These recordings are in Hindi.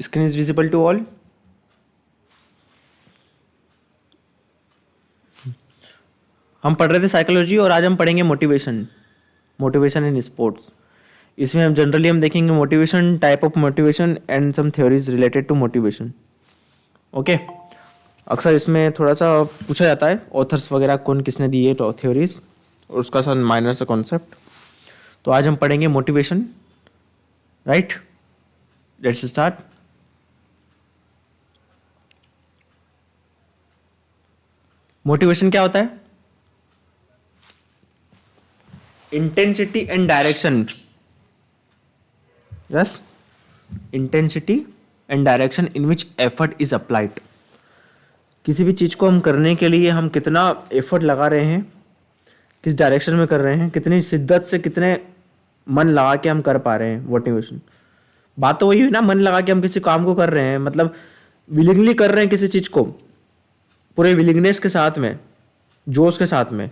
Screen is visible to all. हम पढ़ रहे थे साइकोलॉजी और आज हम पढ़ेंगे मोटिवेशन, मोटिवेशन इन स्पोर्ट्स। इसमें हम जनरली हम देखेंगे motivation, type of motivation and some theories related to motivation. Okay, अक्सर इसमें थोड़ा सा पूछा जाता है ऑथर्स वगैरह कौन किसने दिए तो थ्योरीज और उसका सा माइनर सा कॉन्सेप्ट। तो आज हम पढ़ेंगे motivation, right? Let's start. Motivation क्या होता है? Intensity and direction. Yes, intensity and direction in which effort is applied. किसी भी चीज़ को हम करने के लिए हम कितना एफर्ट लगा रहे हैं, किस डायरेक्शन में कर रहे हैं, कितनी शिद्दत से, कितने मन लगा के हम कर पा रहे हैं। मोटिवेशन बात तो वही है ना, मन लगा के हम किसी काम को कर रहे हैं, मतलब विलिंगली कर रहे हैं किसी चीज़ को, पूरे विलिंगनेस के साथ में, जोश के साथ में।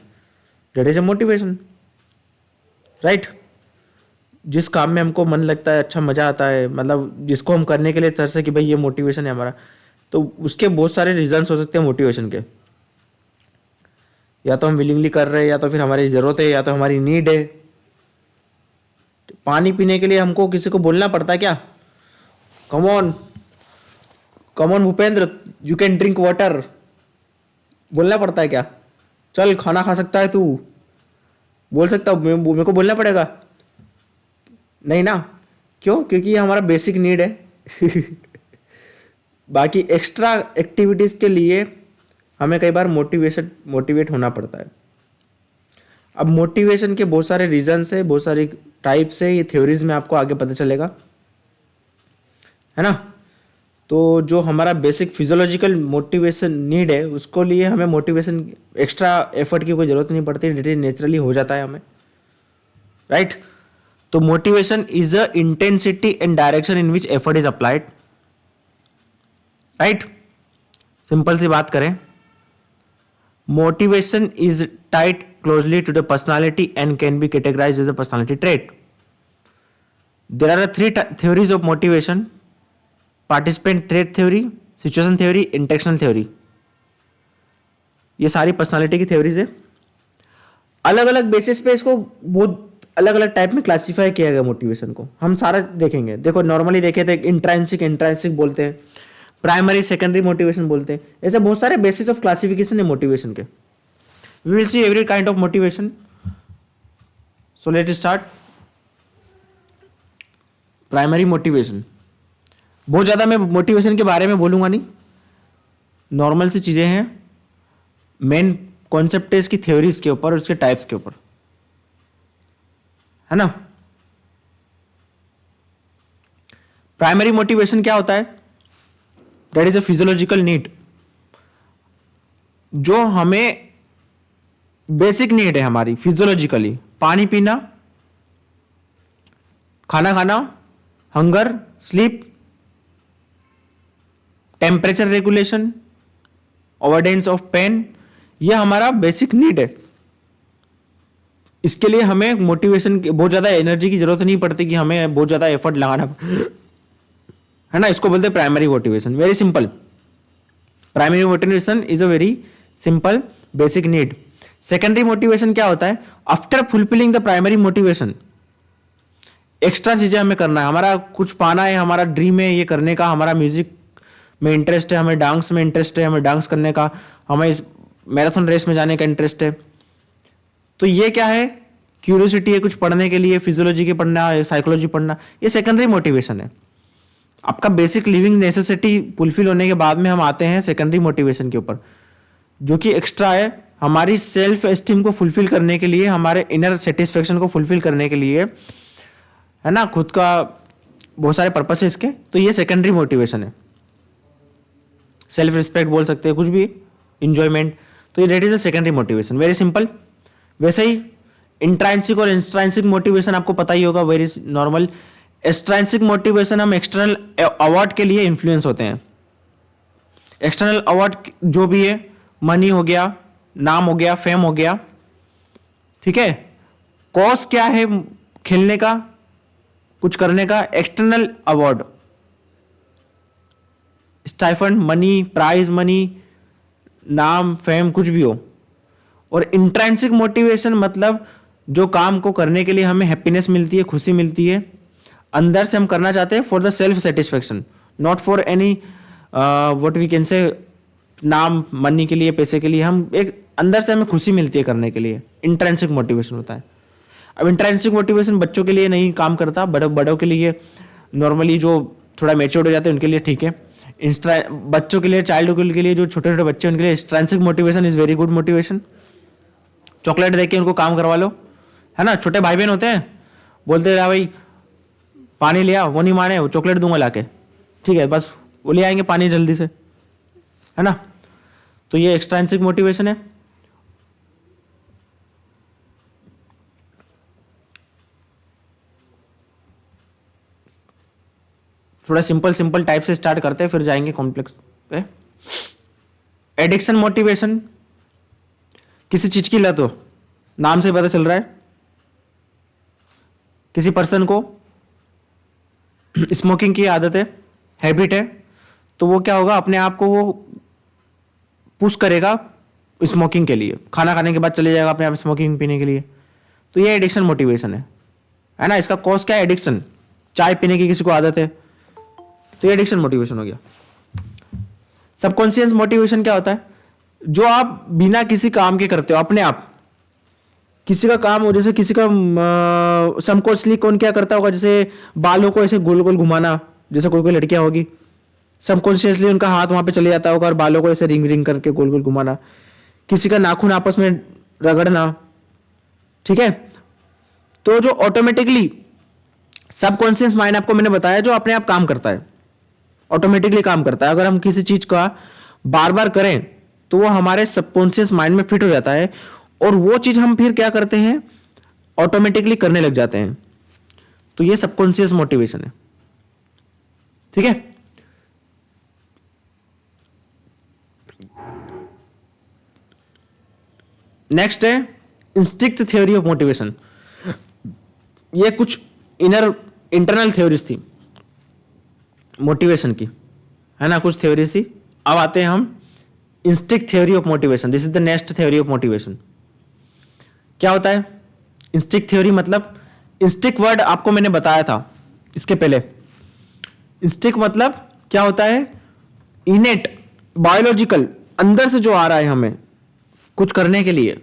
That is a motivation, right? जिस काम में हमको मन लगता है, अच्छा मजा आता है, मतलब जिसको हम करने के लिए तरस है कि भाई ये मोटिवेशन है हमारा, तो उसके बहुत सारे रीजंस हो सकते हैं मोटिवेशन के। या तो हम विलिंगली कर रहे हैं, या तो फिर हमारी ज़रूरत है, या तो हमारी नीड है। पानी पीने के लिए हमको किसी को बोलना पड़ता है क्या? Come on, come on Bhupendra, you can drink water. बोलना पड़ता है क्या? चल खाना खा सकता है तू, बोल सकता हूँ मेरे को बोलना पड़ेगा? नहीं ना। क्यों? क्योंकि ये हमारा बेसिक नीड है। बाकी एक्स्ट्रा एक्टिविटीज़ के लिए हमें कई बार मोटिवेट होना पड़ता है। अब मोटिवेशन के बहुत सारे रीजंस है, बहुत सारी टाइप्स है, ये थ्योरीज में आपको आगे पता चलेगा, है ना? तो जो हमारा बेसिक फिजियोलॉजिकल मोटिवेशन नीड है, उसको लिए हमें मोटिवेशन एक्स्ट्रा एफर्ट की कोई ज़रूरत नहीं पड़ती, नेचुरली हो जाता है हमें, राइट? तो motivation is a intensity and direction in which effort is applied, right? Simple सी बात करें, motivation is tied closely to the personality and can be categorised as a personality trait. There are three theories of motivation: participant threat theory, situation theory, interactional theory. ये सारी पर्सनालिटी की थ्योरीज है। अलग अलग बेसिस पे इसको बहुत अलग अलग टाइप में क्लासिफाई किया गया मोटिवेशन को। हम सारा देखेंगे। देखो, नॉर्मली देखे थे इंट्रांसिक, इंट्रांसिक बोलते हैं, प्राइमरी सेकेंडरी मोटिवेशन बोलते हैं। ऐसे बहुत सारे बेसिस ऑफ क्लासिफिकेशन है मोटिवेशन के। We will see every kind of motivation. So let start. Primary motivation, बहुत ज़्यादा मैं मोटिवेशन के बारे में बोलूँगा नहीं, नॉर्मल सी चीज़ें हैं। मेन कॉन्सेप्ट है इसकी थ्योरीज के ऊपर और उसके टाइप्स के ऊपर, है ना? प्राइमरी मोटिवेशन क्या होता है? That is a physiological need, जो हमें बेसिक नीड है हमारी फिजियोलॉजिकली। पानी पीना, खाना खाना, hunger, sleep, temperature regulation, avoidance of pain, ये हमारा बेसिक नीड है। इसके लिए हमें मोटिवेशन की बहुत ज़्यादा एनर्जी की जरूरत नहीं पड़ती कि हमें बहुत ज़्यादा एफर्ट लगाना, है ना? इसको बोलते हैं primary motivation. Very simple, primary motivation is a very simple basic need. Secondary motivation क्या होता है? After fulfilling the primary motivation, extra चीज़ें हमें करना है, हमारा कुछ पाना है, हमारा ड्रीम है ये करने का, हमारा म्यूजिक में इंटरेस्ट है, हमें डांस में इंटरेस्ट है, हमें डांस करने का, हमें मैराथन रेस में जाने का इंटरेस्ट है। तो ये क्या है? क्यूरियोसिटी है कुछ पढ़ने के लिए, फिजियोलॉजी के पढ़ना, साइकोलॉजी पढ़ना, ये सेकेंडरी मोटिवेशन है। आपका बेसिक लिविंग नेसेसिटी फुलफिल होने के बाद में हम आते हैं सेकेंडरी मोटिवेशन के ऊपर, जो कि एक्स्ट्रा है, हमारी सेल्फ एस्टीम को फुलफिल करने के लिए, हमारे इनर सेटिस्फेक्शन को फुलफिल करने के लिए, है ना? खुद का बहुत सारे पर्पस है इसके। तो ये सेकेंडरी मोटिवेशन है। सेल्फ रिस्पेक्ट बोल सकते हैं, कुछ भी, इंजॉयमेंट। तो ये that is a secondary motivation, very simple. वैसे ही इंट्रांसिक और इंट्रांसिक मोटिवेशन आपको पता ही होगा, वेरी नॉर्मल। एक्सट्रांसिक मोटिवेशन, हम एक्सटर्नल अवार्ड के लिए इन्फ्लुएंस होते हैं। एक्सटर्नल अवार्ड जो भी है, मनी हो गया, नाम हो गया, फेम हो गया, ठीक है? कॉज क्या है खेलने का, कुछ करने का? External award, stipend, money, prize money, नाम, फेम, कुछ भी हो। और इंट्रेंसिक मोटिवेशन मतलब जो काम को करने के लिए हमें हैप्पीनेस मिलती है, खुशी मिलती है, अंदर से हम करना चाहते हैं for the self satisfaction, not for any what we can say, नाम, मनी के लिए, पैसे के लिए, हम एक अंदर से हमें खुशी मिलती है करने के लिए, इंट्रेंसिक मोटिवेशन होता है। अब इंट्रेंसिक मोटिवेशन बच्चों के लिए नहीं काम करता, बड़ों के लिए नॉर्मली जो थोड़ा मेच्योर्ड हो जाते हैं उनके लिए ठीक है। बच्चों के लिए, चाइल्ड के लिए, जो छोटे छोटे बच्चे हैं उनके लिए intrinsic motivation is very good motivation. Chocolate दे के उनको काम करवा लो, है ना। छोटे भाई बहन होते हैं, बोलते हैं भाई पानी ले आओ, वो नहीं माने, वो चॉकलेट दूंगा लाके, ठीक है, बस वो ले आएंगे पानी जल्दी से, है ना। तो ये एक्सट्रिंसिक मोटिवेशन है। थोड़ा सिंपल टाइप से स्टार्ट करते हैं, फिर जाएंगे कॉम्प्लेक्स पे। एडिक्शन मोटिवेशन, किसी चीज की लत हो, नाम से पता चल रहा है। किसी पर्सन को स्मोकिंग की आदत है, हैबिट है, तो वो क्या होगा, अपने आप को वो पुश करेगा स्मोकिंग के लिए, खाना खाने के बाद चले जाएगा अपने आप स्मोकिंग पीने के लिए। तो ये एडिक्शन मोटिवेशन है ना। इसका कॉज क्या है, एडिक्शन। चाय पीने की किसी को आदत है, तो ये एडिक्शन मोटिवेशन हो गया। सबकॉन्शियस मोटिवेशन क्या होता है, जो आप बिना किसी काम के करते हो अपने आप। किसी का काम हो, जैसे किसी का सबकॉन्शियसली कौन क्या करता होगा, जैसे बालों को ऐसे गोल गोल घुमाना, जैसे कोई कोई लड़कियां होगी, सबकॉन्शियसली उनका हाथ वहां पे चले जाता होगा और बालों को ऐसे रिंग रिंग करके गोल गोल घुमाना। किसी का नाखून आपस में रगड़ना, ठीक है। तो जो ऑटोमेटिकली सबकॉन्शियस माइंड, आपको मैंने बताया, जो अपने आप काम करता है, ऑटोमेटिकली काम करता है। अगर हम किसी चीज का बार बार करें तो वो हमारे सबकॉन्शियस माइंड में फिट हो जाता है, और वो चीज हम फिर क्या करते हैं, ऑटोमेटिकली करने लग जाते हैं। तो ये सबकॉन्शियस मोटिवेशन है, ठीक है। नेक्स्ट है इंस्टिंक्ट थ्योरी ऑफ मोटिवेशन। ये कुछ इंटरनल थ्योरीज थी मोटिवेशन की, है ना, कुछ थ्योरीज थी। अब आते हैं हम instinct theory of motivation. This is the next theory of motivation. क्या होता है इंस्टिंक्ट थ्योरी, मतलब इंस्टिंक्ट वर्ड आपको मैंने बताया था इसके पहले। इंस्टिंक्ट मतलब क्या होता है, इनेट, बायोलॉजिकल, अंदर से जो आ रहा है हमें कुछ करने के लिए,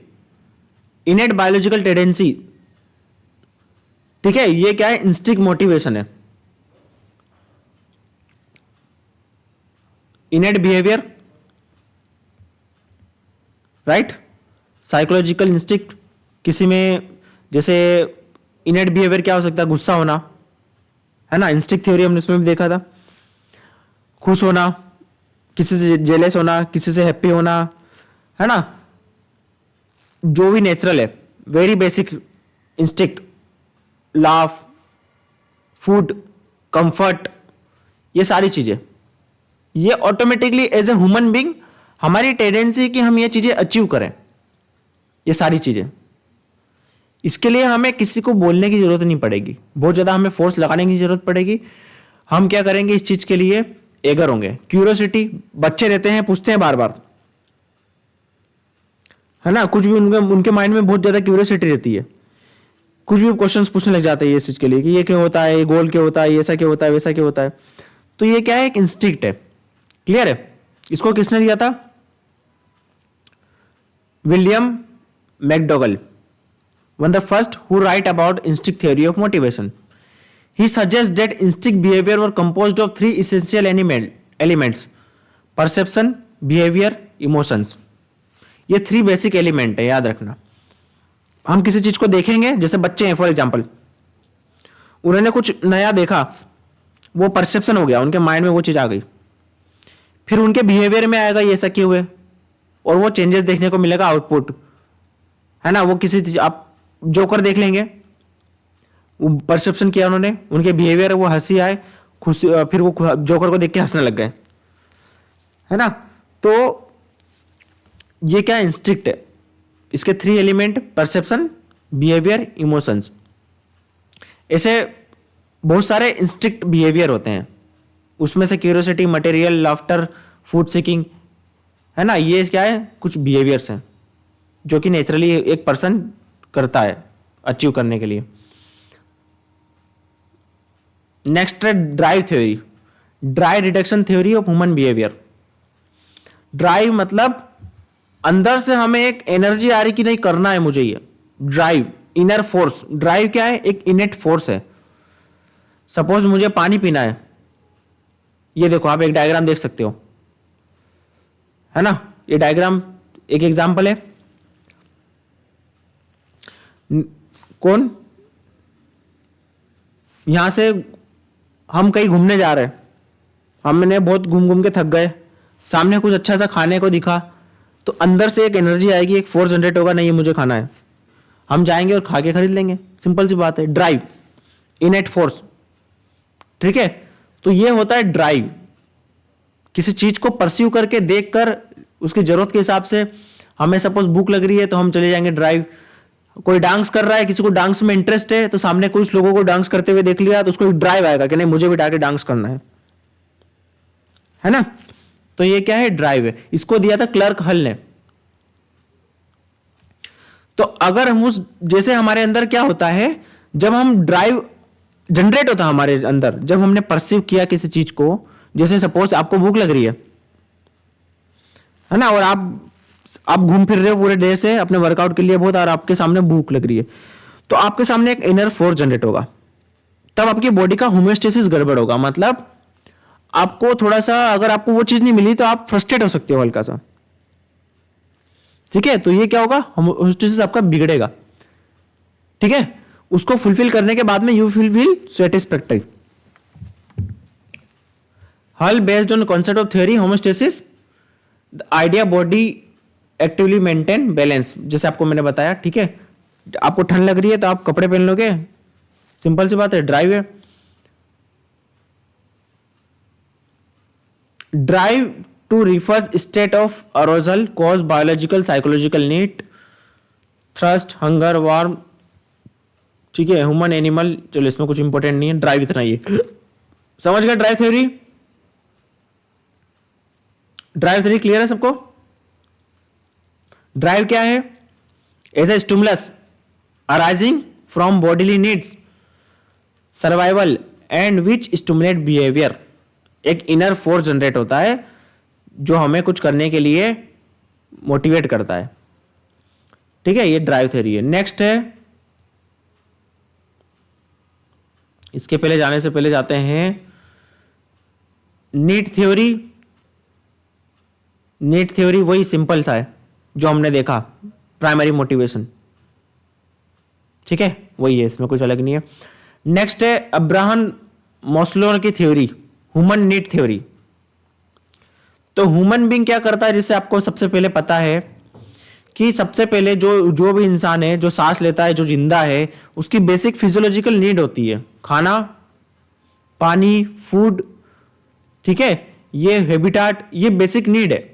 इनेट बायोलॉजिकल टेंडेंसी, ठीक है। ये क्या है, इंस्टिंक्ट मोटिवेशन है। इनेट बिहेवियर, राइट, साइकोलॉजिकल इंस्टिंक्ट। किसी में जैसे इनेट बिहेवियर क्या हो सकता है, गुस्सा होना, है ना, इंस्टिंक्ट थ्योरी हमने इसमें भी देखा था। खुश होना, किसी से जेलस होना, किसी से हैप्पी होना, है ना, जो भी नेचुरल है, very basic instinct. Laugh, food, comfort, ये सारी चीजें, ये automatically as a human being हमारी टेंडेंसी कि हम ये चीजें अचीव करें, ये सारी चीजें। इसके लिए हमें किसी को बोलने की जरूरत नहीं पड़ेगी, बहुत ज्यादा हमें फोर्स लगाने की जरूरत पड़ेगी। हम क्या करेंगे इस चीज के लिए, एगर होंगे। क्यूरियोसिटी, बच्चे रहते हैं, पूछते हैं बार बार, है ना, कुछ भी उनके माइंड में बहुत ज्यादा क्यूरियोसिटी रहती है, कुछ भी क्वेश्चंस पूछने लग जाते हैं ये चीज के लिए कि ये क्या होता है, ये गोल क्या होता है, ये ऐसा क्या होता है, वैसा क्या होता है। तो ये क्या है, एक इंस्टिंक्ट है। क्लियर है। इसको किसने दिया था, William McDougall, one the first who write about instinct theory of motivation. He suggests that instinct behavior were composed of three essential elements: perception, behavior, emotions. ये थ्री बेसिक एलिमेंट है, याद रखना। हम किसी चीज को देखेंगे, जैसे बच्चे हैं फॉर एग्जाम्पल, उन्होंने कुछ नया देखा, वो परसेप्शन हो गया, उनके माइंड में वो चीज आ गई। फिर उनके बिहेवियर में आएगा ये ऐसा क्यों हुए, और वो चेंजेस देखने को मिलेगा, आउटपुट, है ना। वो किसी चीज, आप जोकर देख लेंगे, परसेप्शन किया उन्होंने, उनके बिहेवियर, वो हंसी आए, खुशी, फिर वो जोकर को देख के हंसने लग गए, है ना। तो ये क्या इंस्टिंक्ट है, इसके three element, perception, behaviour, emotions. ऐसे बहुत सारे इंस्टिंक्ट बिहेवियर होते हैं, उसमें से curiosity, material, laughter, food seeking, है ना, ये क्या है, कुछ बिहेवियर्स हैं जो कि नेचुरली एक पर्सन करता है अचीव करने के लिए। नेक्स्ट है drive theory, drive reduction theory of human behaviour. Drive मतलब अंदर से हमें एक एनर्जी आ रही कि नहीं करना है मुझे ये, ड्राइव, इनर फोर्स। ड्राइव क्या है, एक इनेट फोर्स है। सपोज मुझे पानी पीना है, ये देखो आप एक डायग्राम देख सकते हो, है ना, ये डायग्राम एक एग्जांपल है। कौन, यहां से हम कहीं घूमने जा रहे हैं, हमने बहुत घूम घूम के थक गए, सामने कुछ अच्छा सा खाने को दिखा, तो अंदर से एक एनर्जी आएगी, एक फोर्स जनरेट होगा, नहीं ये मुझे खाना है, हम जाएंगे और खा के खरीद लेंगे। सिंपल सी बात है, ड्राइव, इनेट फोर्स। ठीक है, तो ये होता है ड्राइव, किसी चीज को परस्यू करके देखकर उसकी जरूरत के हिसाब से, हमें सपोज भूख लग रही है तो हम चले जाएंगे ड्राइव। कोई डांस कर रहा है, किसी को डांस में इंटरेस्ट है, तो सामने कुछ लोगों को डांस करते हुए देख लिया तो उसको ड्राइव आएगा कि नहीं मुझे भी जाके डांस करना है ना। तो ये क्या है, ड्राइव है। इसको दिया था क्लर्क हल ने। तो अगर हम उस, जैसे हमारे अंदर क्या होता है, जब हम ड्राइव जनरेट होता है हमारे अंदर, जब हमने परसीव किया किसी चीज को, जैसे सपोज आपको भूख लग रही है ना, और आप घूम फिर रहे हो पूरे डे से अपने वर्कआउट के लिए बहुत, और आपके सामने भूख लग रही है, तो आपके सामने एक इनर फोर्स जनरेट होगा, तब आपकी बॉडी का होमियोस्टेसिस गड़बड़ होगा। मतलब आपको थोड़ा सा, अगर आपको वो चीज नहीं मिली तो आप फ्रस्ट्रेट हो सकते हो हल्का सा। ठीक है, तो ये क्या होगा, होमियोस्टेसिस आपका बिगड़ेगा। ठीक है, उसको फुलफिल करने के बाद में यू फील सेटिस्फैक्टरी। हल based on concept of theory homeostasis, the idea body actively maintain balance, जैसे आपको मैंने बताया। ठीक है, आपको ठंड लग रही है तो आप कपड़े पहन लोगे, सिंपल सी बात है, ड्राइव है। Drive to refers state of arousal cause biological psychological need, thirst, hunger, warm. ठीक है, ह्यूमन, एनिमल, चलो इसमें कुछ इंपॉर्टेंट नहीं है, ड्राइव इतना ही है। समझ गया drive theory? Drive theory clear है सबको? ड्राइव क्या है? As a stimulus arising from bodily needs, survival and which stimulate behaviour. एक इनर फोर्स जनरेट होता है जो हमें कुछ करने के लिए मोटिवेट करता है। ठीक है, ये ड्राइव थ्योरी है। नेक्स्ट है, इसके पहले जाने से पहले जाते हैं नीड थ्योरी। नीड थ्योरी वही सिंपल सा है जो हमने देखा, प्राइमरी मोटिवेशन। ठीक है, वही है, इसमें कुछ अलग नहीं है। नेक्स्ट है अब्राहम मॉस्लो की थ्योरी, ह्यूमन नीड थ्योरी। तो ह्यूमन बीइंग क्या करता है, जिससे आपको सबसे पहले पता है कि सबसे पहले जो भी इंसान है, जो सांस लेता है, जो जिंदा है, उसकी बेसिक फिजियोलॉजिकल नीड होती है खाना, पानी, फूड। ठीक है, ये हैबिटाट, ये बेसिक नीड है।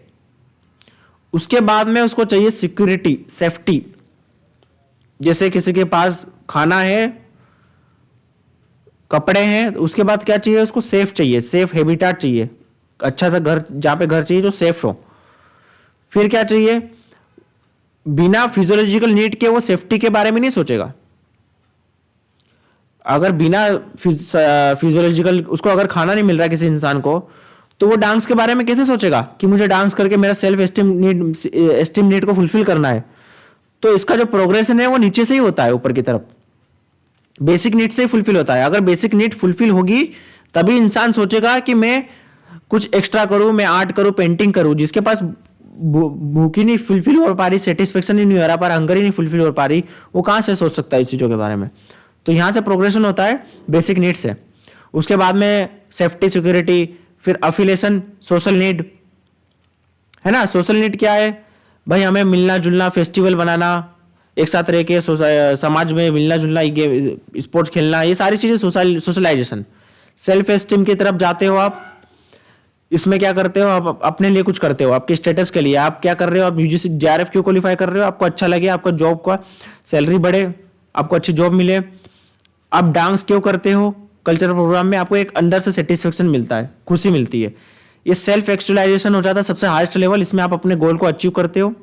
उसके बाद में उसको चाहिए सिक्योरिटी, सेफ्टी। जैसे किसी के पास खाना है, कपड़े हैं, उसके बाद क्या चाहिए उसको, सेफ चाहिए, सेफ हैबिटाट चाहिए, अच्छा सा घर, जहां पे घर चाहिए जो सेफ हो। फिर क्या चाहिए, बिना फिजियोलॉजिकल नीड के वो सेफ्टी के बारे में नहीं सोचेगा। अगर बिना फिजियोलॉजिकल, उसको अगर खाना नहीं मिल रहा है किसी इंसान को, तो वो डांस के बारे में कैसे सोचेगा कि मुझे डांस करके मेरा सेल्फ एस्टीम नीड को फुलफिल करना है। तो इसका जो प्रोग्रेशन है वो नीचे से ही होता है ऊपर की तरफ, बेसिक नीड से ही फुलफिल होता है। अगर बेसिक नीड फुलफिल होगी तभी इंसान सोचेगा कि मैं कुछ एक्स्ट्रा करूं, मैं आर्ट करूं, पेंटिंग करूं। जिसके पास भूख ही नहीं फुलफिल हो पा रही, सेटिस्फेक्शन ही नहीं हो रहा, पर हंगर ही नहीं फुलफिल हो पा रही, वो कहां से सोच सकता है इस चीजों के बारे में। तो यहां से प्रोग्रेशन होता है बेसिक नीड से। उसके बाद में सेफ्टी, सिक्योरिटी, फिर अफिलेशन, सोशल नीड, है ना। सोशल नीड क्या है भाई, हमें मिलना जुलना, फेस्टिवल बनाना, एक साथ रह के समाज में मिलना जुलना, स्पोर्ट्स खेलना, ये सारी चीजें सोशलाइजेशन। सेल्फ एस्टीम की तरफ जाते हो आप, इसमें क्या करते हो, आप अपने लिए कुछ करते हो, आपके स्टेटस के लिए। आप क्या कर रहे हो, आप यूजीसी जेआरएफ क्यों क्वालिफाई कर रहे हो, आपको अच्छा लगे, आपका जॉब का सैलरी बढ़े, आपको अच्छी जॉब मिले। आप डांस क्यों करते हो, कल्चरल प्रोग्राम में आपको एक अंदर से सेटिस्फेक्शन मिलता है, खुशी मिलती है। ये सेल्फ एक्चुअलाइजेशन हो जाता है सबसे हाईएस्ट लेवल। इसमें आप अपने गोल को अचीव करते हो,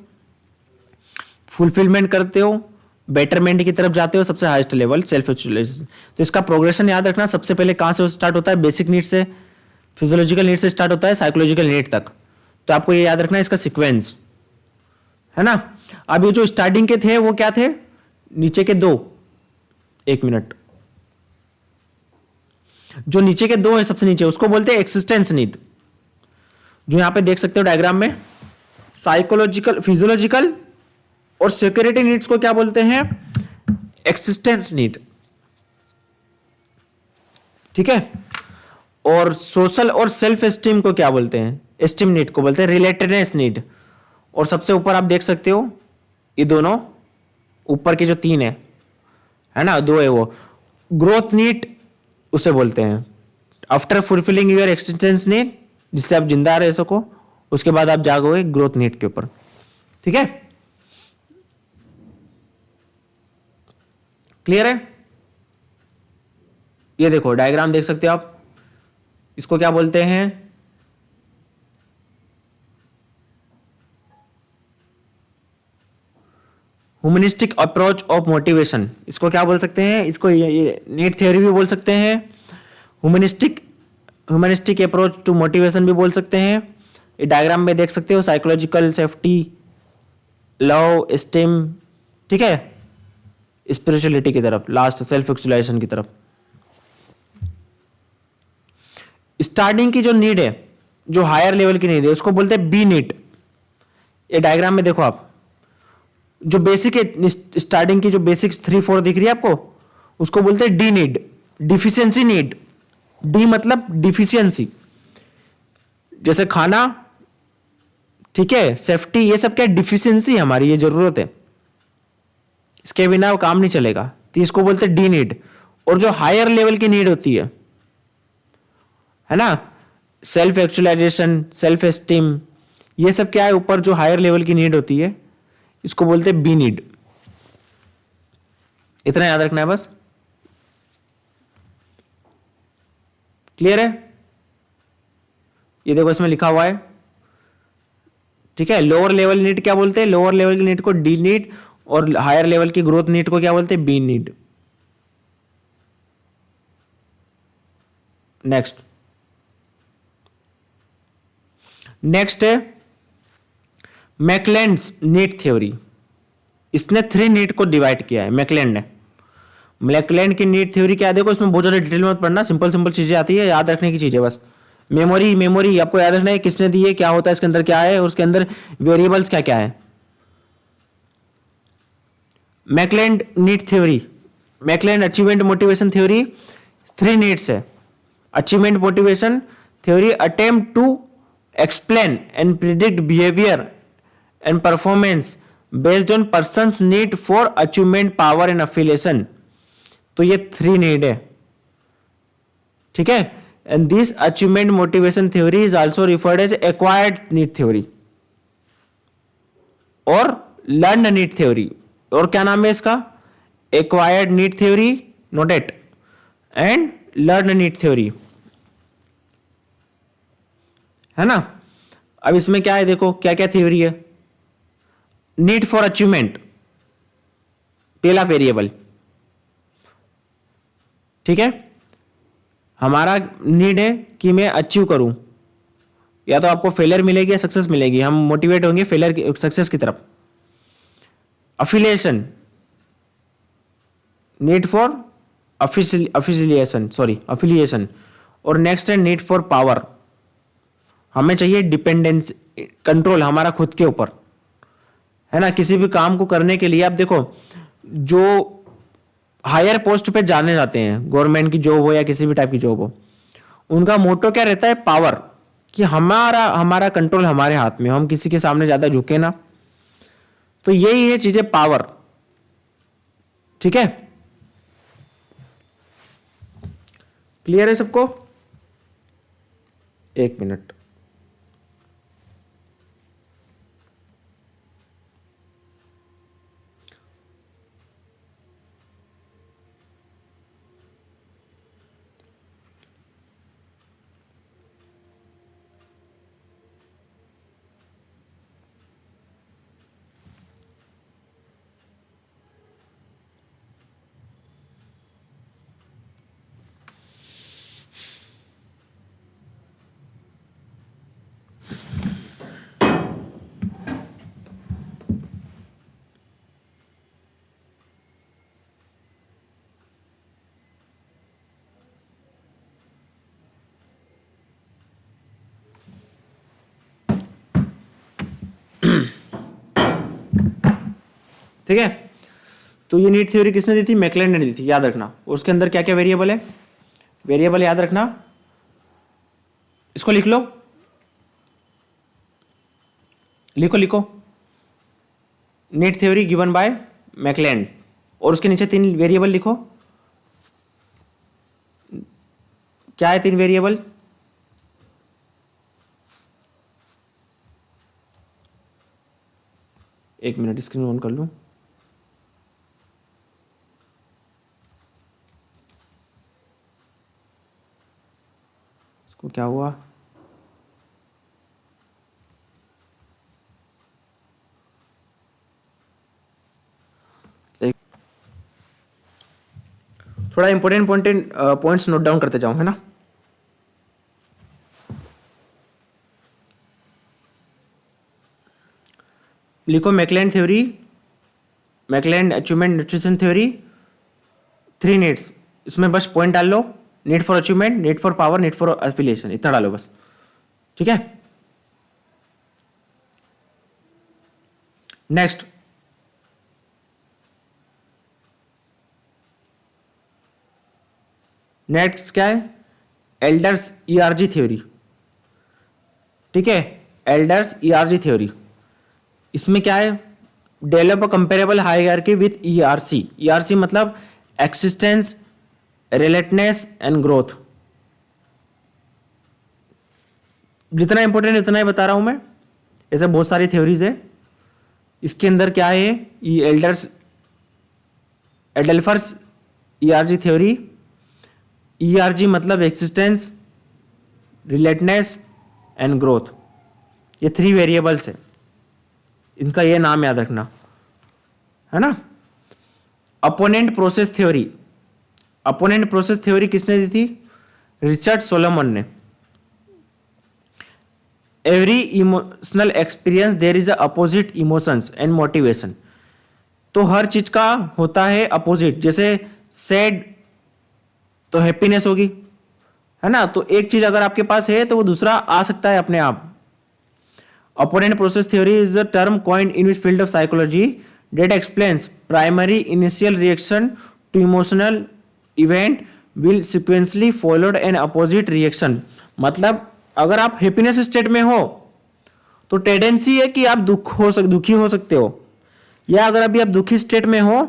फुलफिलमेंट करते हो, बेटरमेंट की तरफ जाते हो, सबसे हाईएस्ट लेवल सेल्फ एक्चुअलाइजेशन। तो इसका प्रोग्रेशन याद रखना, सबसे पहले कहाँ से स्टार्ट होता है, बेसिक नीड से, फिजियोलॉजिकल नीड से स्टार्ट होता है साइकोलॉजिकल नीड तक। तो आपको ये याद रखना है इसका सीक्वेंस, है ना। अब ये जो स्टार्टिंग के थे वो क्या थे, नीचे के दो, एक मिनट, जो नीचे के दो है सबसे नीचे उसको बोलते हैं एक्सिस्टेंस नीड, जो यहां पे देख सकते हो डायग्राम में। साइकोलॉजिकल, फिजियोलॉजिकल और सिक्योरिटी नीड्स को क्या बोलते हैं, एक्सिस्टेंस नीड, ठीक है। और सोशल और सेल्फ एस्टीम को क्या बोलते हैं, एस्टीम नीड को बोलते हैं रिलेटेडनेस नीड। और सबसे ऊपर आप देख सकते हो ये दोनों ऊपर के जो तीन है ना, दो है वो ग्रोथ नीड उसे बोलते हैं। After fulfilling your existence need, जिससे आप जिंदा रह सको, उसके बाद आप जागोगे ग्रोथ नीड के ऊपर, ठीक है। क्लियर है। ये देखो डायग्राम देख सकते हो आप, इसको क्या बोलते हैं, ह्यूमनिस्टिक अप्रोच ऑफ मोटिवेशन। इसको क्या बोल सकते हैं, इसको ये नीड थ्योरी भी बोल सकते हैं, ह्यूमनिस्टिक अप्रोच टू मोटिवेशन भी बोल सकते हैं। ये डायग्राम में देख सकते हो, साइकोलॉजिकल, सेफ्टी, लव, एस्टीम, ठीक है, स्पिरिचुअलिटी की तरफ, लास्ट सेल्फ एक्चुअलाइजेशन की तरफ। स्टार्टिंग की जो नीड है, जो हायर लेवल की नीड है, उसको बोलते हैं बी नीड। ये डायग्राम में देखो आप, जो बेसिक है स्टार्टिंग की, जो बेसिक 3-4 दिख रही है आपको, उसको बोलते हैं D need, deficiency need. D मतलब डिफिशियंसी, जैसे खाना, ठीक है, सेफ्टी, ये सब क्या डिफिशियंसी हमारी, ये जरूरत है, इसके बिना वो काम नहीं चलेगा, तो इसको बोलते हैं डी नीड। और जो हायर लेवल की नीड होती है ना, सेल्फ एक्चुअलाइजेशन, सेल्फ एस्टीम, ये सब क्या है, ऊपर जो हायर लेवल की नीड होती है, इसको बोलते हैं बी नीड। इतना याद रखना है बस। क्लियर है। ये देखो इसमें लिखा हुआ है, ठीक है। लोअर लेवल नीड क्या बोलते हैं, लोअर लेवल की नीड को डी नीड, और हायर लेवल की ग्रोथ नीड को क्या बोलते हैं, बी नीड। नेक्स्ट है मैकलेंड्स नीड थ्योरी। इसने 3 नीड को डिवाइड किया है मैकलेंड ने। मैकलेंड की नीड थ्योरी क्या है, देखो इसमें बहुत ज्यादा डिटेल में मत पढ़ना, सिंपल सिंपल चीजें आती है, याद रखने की चीजें बस। मेमोरी आपको याद रखना है, किसने दी है, क्या होता है इसके अंदर, क्या है, और उसके अंदर वेरिएबल्स क्या क्या है। McClelland need theory, McClelland achievement motivation theory, 3 needs है। Achievement motivation theory attempt to explain and predict behavior and performance based on person's need for achievement, power and affiliation। तो ये 3 नीड है, ठीक है। And this achievement motivation theory is also referred as acquired need theory और लर्न नीड थ्योरी। और क्या नाम है इसका, acquired need theory, note it, and learn need theory, है ना। अब इसमें क्या है, देखो क्या क्या थ्योरी है। नीड फॉर अचीवमेंट, पहला वेरिएबल, ठीक है। हमारा नीड है कि मैं अचीव करूं, या तो आपको फेलियर मिलेगी या सक्सेस मिलेगी, हम मोटिवेट होंगे फेलियर सक्सेस की तरफ। Affiliation, need for affiliation. और नेक्स्ट है नीड फॉर पावर, हमें चाहिए डिपेंडेंस, कंट्रोल हमारा खुद के ऊपर, है ना। किसी भी काम को करने के लिए आप देखो, जो हायर पोस्ट पे जाने जाते हैं, गवर्नमेंट की जॉब हो या किसी भी टाइप की जॉब हो, उनका मोटो क्या रहता है, पावर, कि हमारा कंट्रोल हमारे हाथ में, हम किसी के सामने ज्यादा झुके ना। तो यही है चीजें, पावर, ठीक है। क्लियर है सबको, एक मिनट। ठीक है, तो ये नीट थ्योरी किसने दी थी? मैकलेलन ने दी थी, याद रखना। उसके अंदर क्या क्या वेरिएबल है, वेरिएबल याद रखना, इसको लिख लो, लिखो लिखो, need theory given by McClelland, और उसके नीचे 3 वेरिएबल लिखो। क्या है 3 वेरिएबल? एक मिनट स्क्रीन ऑन कर लूं। इसको क्या हुआ? थोड़ा इंपॉर्टेंट पॉइंट्स नोट डाउन करते जाओ, है ना। लिखो McClelland theory, McClelland achievement nutrition theory, 3 needs, इसमें बस पॉइंट डाल लो, need for achievement, need for power, need for affiliation, इतना डालो बस, ठीक है। नेक्स्ट, नेक्स्ट क्या है? एल्डर्स ईआरजी थ्योरी, ठीक है, एल्डर्स ईआरजी थ्योरी। इसमें क्या है? Develop a comparable hierarchy with ERC. ERC मतलब एक्सिस्टेंस, रिलेटेडनेस एंड ग्रोथ। जितना इंपॉर्टेंट उतना ही बता रहा हूं मैं, ऐसे बहुत सारी थ्योरीज है। इसके अंदर क्या है? ये एडल्फर्स ईआरजी थ्योरी। ईआरजी मतलब एक्सिस्टेंस, रिलेटेडनेस एंड ग्रोथ, ये 3 वेरिएबल्स है, इनका ये नाम याद रखना, है ना। Opponent process theory, opponent process theory किसने दी थी? रिचर्ड सोलोमन ने। Every emotional experience there is opposite emotions and motivation. तो हर चीज का होता है अपोजिट, जैसे सैड तो हैप्पीनेस होगी, है ना। तो एक चीज अगर आपके पास है तो वो दूसरा आ सकता है अपने आप। Opponent process theory is a term coined in which field of psychology that explains primary initial reaction to emotional event will sequentially followed an opposite reaction। मतलब अगर आप हैप्पीनेस स्टेट में हो तो टेंडेंसी है कि आप दुखी हो सकते हो, या अगर अभी आप दुखी स्टेट में हो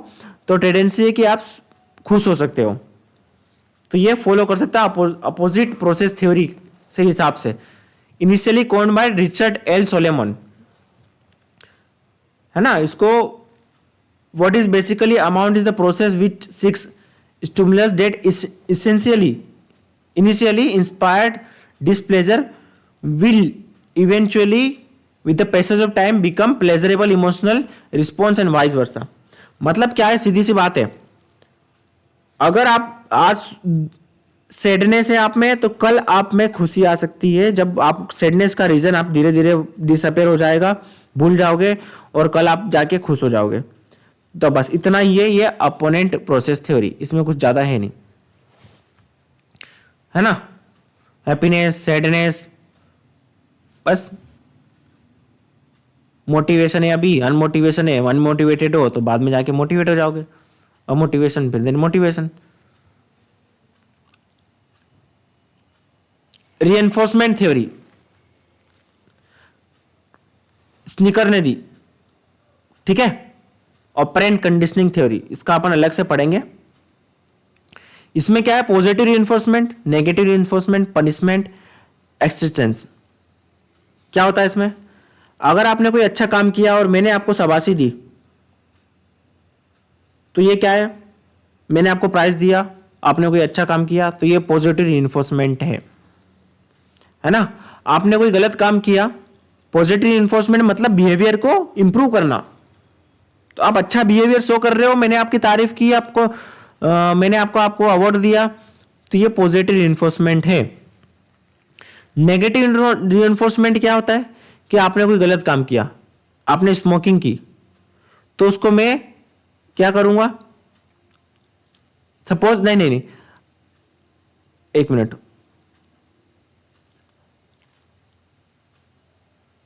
तो टेंडेंसी है कि आप खुश हो सकते हो। तो ये फॉलो कर सकता है अपोजिट प्रोसेस थ्योरी से हिसाब से, initially coined by Richard L Solomon, है ना। इसको what is basically amount is the process which six stimulus that essentially initially inspired displeasure will eventually with the passage of time become pleasurable emotional response and vice versa. मतलब क्या है? सीधी सी बात है, अगर आप आज सैडनेस है आप में तो कल आप में खुशी आ सकती है। जब आप सैडनेस का रीजन आप धीरे धीरे डिसअपेयर हो जाएगा, भूल जाओगे, और कल आप जाके खुश हो जाओगे। तो बस इतना ही है, ये अपोनेंट प्रोसेस थ्योरी, इसमें कुछ ज्यादा है नहीं, है ना। हैप्पीनेस, सैडनेस, बस मोटिवेशन है, अभी अनमोटिवेशन है, अनमोटिवेटेड हो तो बाद में जाके मोटिवेट हो जाओगे, अमोटिवेशन फिर देन मोटिवेशन। रीएनफोर्समेंट थ्योरी स्निकर ने दी, ठीक है। ऑपरेंट कंडीशनिंग थ्योरी, इसका अपन अलग से पढ़ेंगे। इसमें क्या है? Positive reinforcement, negative reinforcement, punishment, expanse. क्या होता है इसमें? अगर आपने कोई अच्छा काम किया और मैंने आपको शाबाशी दी, तो ये क्या है? मैंने आपको प्राइज दिया, आपने कोई अच्छा काम किया, तो ये पॉजिटिव रीइंफोर्समेंट है ना। आपने कोई गलत काम किया, पॉजिटिव रीइंफोर्समेंट मतलब बिहेवियर को इंप्रूव करना, तो आप अच्छा बिहेवियर शो कर रहे हो, मैंने आपकी तारीफ की, मैंने आपको अवार्ड दिया, तो ये पॉजिटिव रीइंफोर्समेंट है। नेगेटिव रीइंफोर्समेंट क्या होता है? कि आपने कोई गलत काम किया, आपने स्मोकिंग की, तो उसको मैं क्या करूंगा? सपोज नहीं नहीं नहीं, एक मिनट,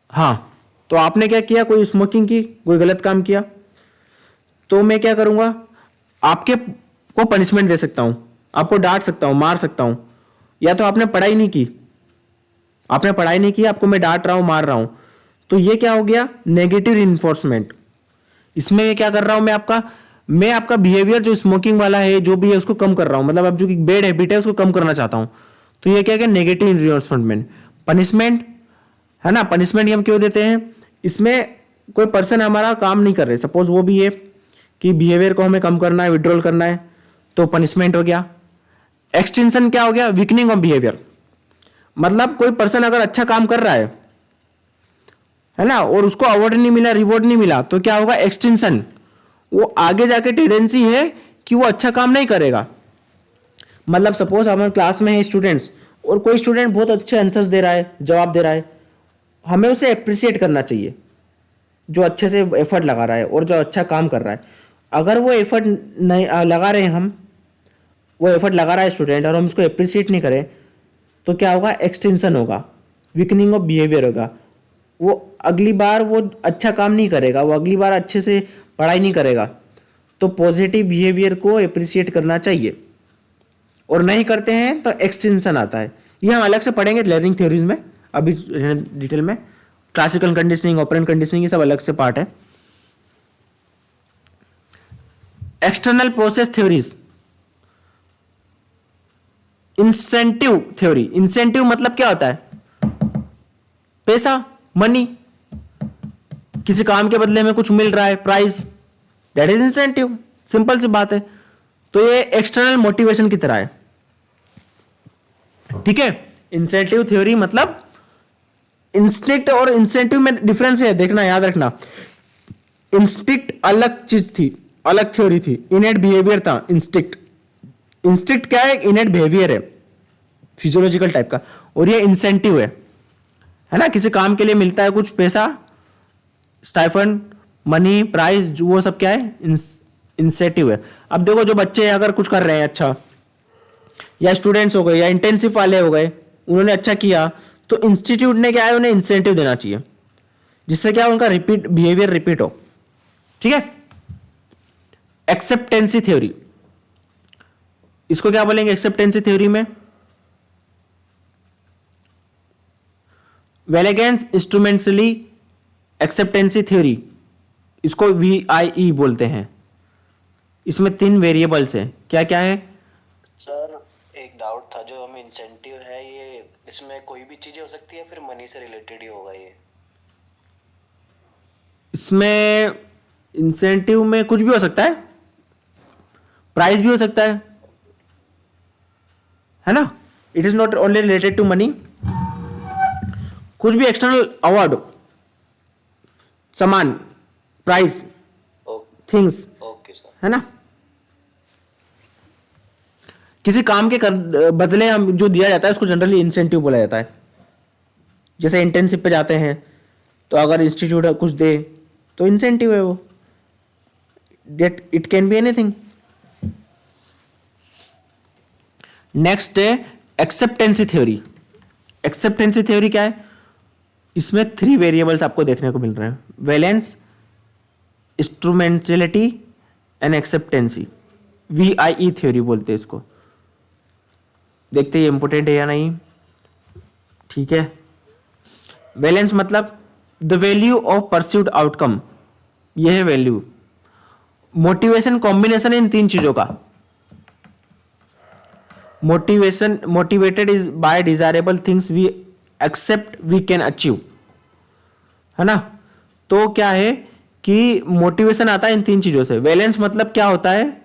हाँ, तो आपने क्या किया, कोई स्मोकिंग की, कोई गलत काम किया, तो मैं क्या करूंगा, आपके को पनिशमेंट दे सकता हूं, आपको डांट सकता हूं, मार सकता हूं। या तो आपने पढ़ाई नहीं की, आपने पढ़ाई नहीं की, आपको मैं डांट रहा हूं, मार रहा हूं, तो ये क्या हो गया, नेगेटिव इन्फोर्समेंट। इसमें ये क्या कर रहा हूं, मैं आपका बिहेवियर जो स्मोकिंग वाला है जो भी है उसको कम कर रहा हूं, मतलब अब जो बैड हैबिट है उसको कम करना चाहता हूं। तो ये क्या नेगेटिव इन्फोर्समेंट। पनिशमेंट है ना, पनिशमेंट हम क्यों देते हैं, इसमें कोई पर्सन हमारा काम नहीं कर रहे, सपोज वो भी है कि बिहेवियर को हमें कम करना है, विड्रॉल करना है, तो पनिशमेंट हो गया। एक्सटेंशन क्या हो गया, वीकनिंग ऑफ बिहेवियर। मतलब कोई पर्सन अगर अच्छा काम कर रहा है ना, और उसको अवार्ड नहीं मिला, रिवॉर्ड नहीं मिला, तो क्या होगा, एक्सटेंशन। वो आगे जाके टेंडेंसी है कि वो अच्छा काम नहीं करेगा। मतलब सपोज हमारे क्लास में है स्टूडेंट्स, और कोई स्टूडेंट बहुत अच्छे आंसर्स दे रहा है, जवाब दे रहा है, हमें उसे अप्रिशिएट करना चाहिए, जो अच्छे से एफर्ट लगा रहा है और जो अच्छा काम कर रहा है। अगर वो एफर्ट नहीं लगा रहे हैं हम, वो एफर्ट लगा रहा है स्टूडेंट, और हम उसको अप्रिशिएट नहीं करें, तो क्या होगा, एक्सटेंशन होगा, वीकनिंग ऑफ बिहेवियर होगा। वो अगली बार वो अच्छा काम नहीं करेगा, वो अगली बार अच्छे से पढ़ाई नहीं करेगा। तो पॉजिटिव बिहेवियर को अप्रिशिएट करना चाहिए, और नहीं करते हैं तो एक्सटेंशन आता है। ये हम अलग से पढ़ेंगे लर्निंग थ्योरीज में, अभी डिटेल में। क्लासिकल कंडीशनिंग, ऑपरेंट कंडीशनिंग, ये सब अलग से पार्ट है। External process theories, incentive theory. Incentive मतलब क्या होता है, पैसा, मनी, किसी काम के बदले में कुछ मिल रहा है, price, that is incentive. Simple सी बात है। तो ये एक्सटर्नल मोटिवेशन की तरह है, ठीक है। इंसेंटिव थ्योरी मतलब इंस्टिक्ट और इंसेंटिव में डिफरेंस है, देखना, याद रखना। इंस्टिक्ट अलग चीज थी, अलग थ्योरी थी, इनेट बिहेवियर था इंस्टिक्ट। इंस्टिक्ट क्या है, इनेट बिहेवियर है, फिजियोलॉजिकल टाइप का, और ये इंसेंटिव है ना, किसी काम के लिए मिलता है कुछ पैसा, स्टाइफंड, मनी, प्राइस, वो सब क्या है, इंसेंटिव है। अब देखो जो बच्चे अगर कुछ कर रहे हैं अच्छा, या स्टूडेंट्स हो गए, या इंटेंसिव वाले हो गए, उन्होंने अच्छा किया, तो इंस्टीट्यूट ने क्या है, उन्हें इंसेंटिव देना चाहिए, जिससे क्या उनका रिपीट बिहेवियर रिपीट हो, ठीक है। एक्सेप्टेंसी थ्योरी, इसको क्या बोलेंगे एक्सेप्टेंसी थ्योरी में, वेलेगेंस इंस्ट्रूमेंटली एक्सेप्टेंसी थ्योरी, इसको VIE बोलते हैं। इसमें 3 वेरिएबल्स हैं, क्या क्या है सर? एक डाउट था, जो हमें इंसेंटिव है, ये इसमें कोई भी चीजें हो सकती है, फिर मनी से रिलेटेड ही होगा ये? इसमें इंसेंटिव में कुछ भी हो सकता है, प्राइस भी हो सकता है ना, it is not only related to money. कुछ भी एक्सटर्नल अवार्ड, सामान, प्राइस, थिंग्स, ओके सर। है ना। किसी काम के बदले हम जो दिया जाता है उसको जनरली इंसेंटिव बोला जाता है। जैसे इंटर्नशिप पे जाते हैं, तो अगर इंस्टीट्यूट कुछ दे तो इंसेंटिव है वो, that it can be anything. Next है एक्सेप्टेंसी थ्योरी। एक्सेप्टेंसी थ्योरी क्या है, इसमें 3 वेरिएबल्स आपको देखने को मिल रहे हैं, वैलेंस, इंस्ट्रूमेंटलिटी एंड एक्सेप्टेंसी। VIE थ्योरी बोलते हैं इसको। देखते हैं इंपोर्टेंट है या नहीं, ठीक है। वैलेंस मतलब the value of pursued outcome, यह है वैल्यू। मोटिवेशन कॉम्बिनेशन इन 3 चीजों का, motivation, motivated is by desirable things we accept we can achieve, है ना। तो क्या है कि मोटिवेशन आता है इन 3 चीजों से। वैलेंस मतलब क्या होता है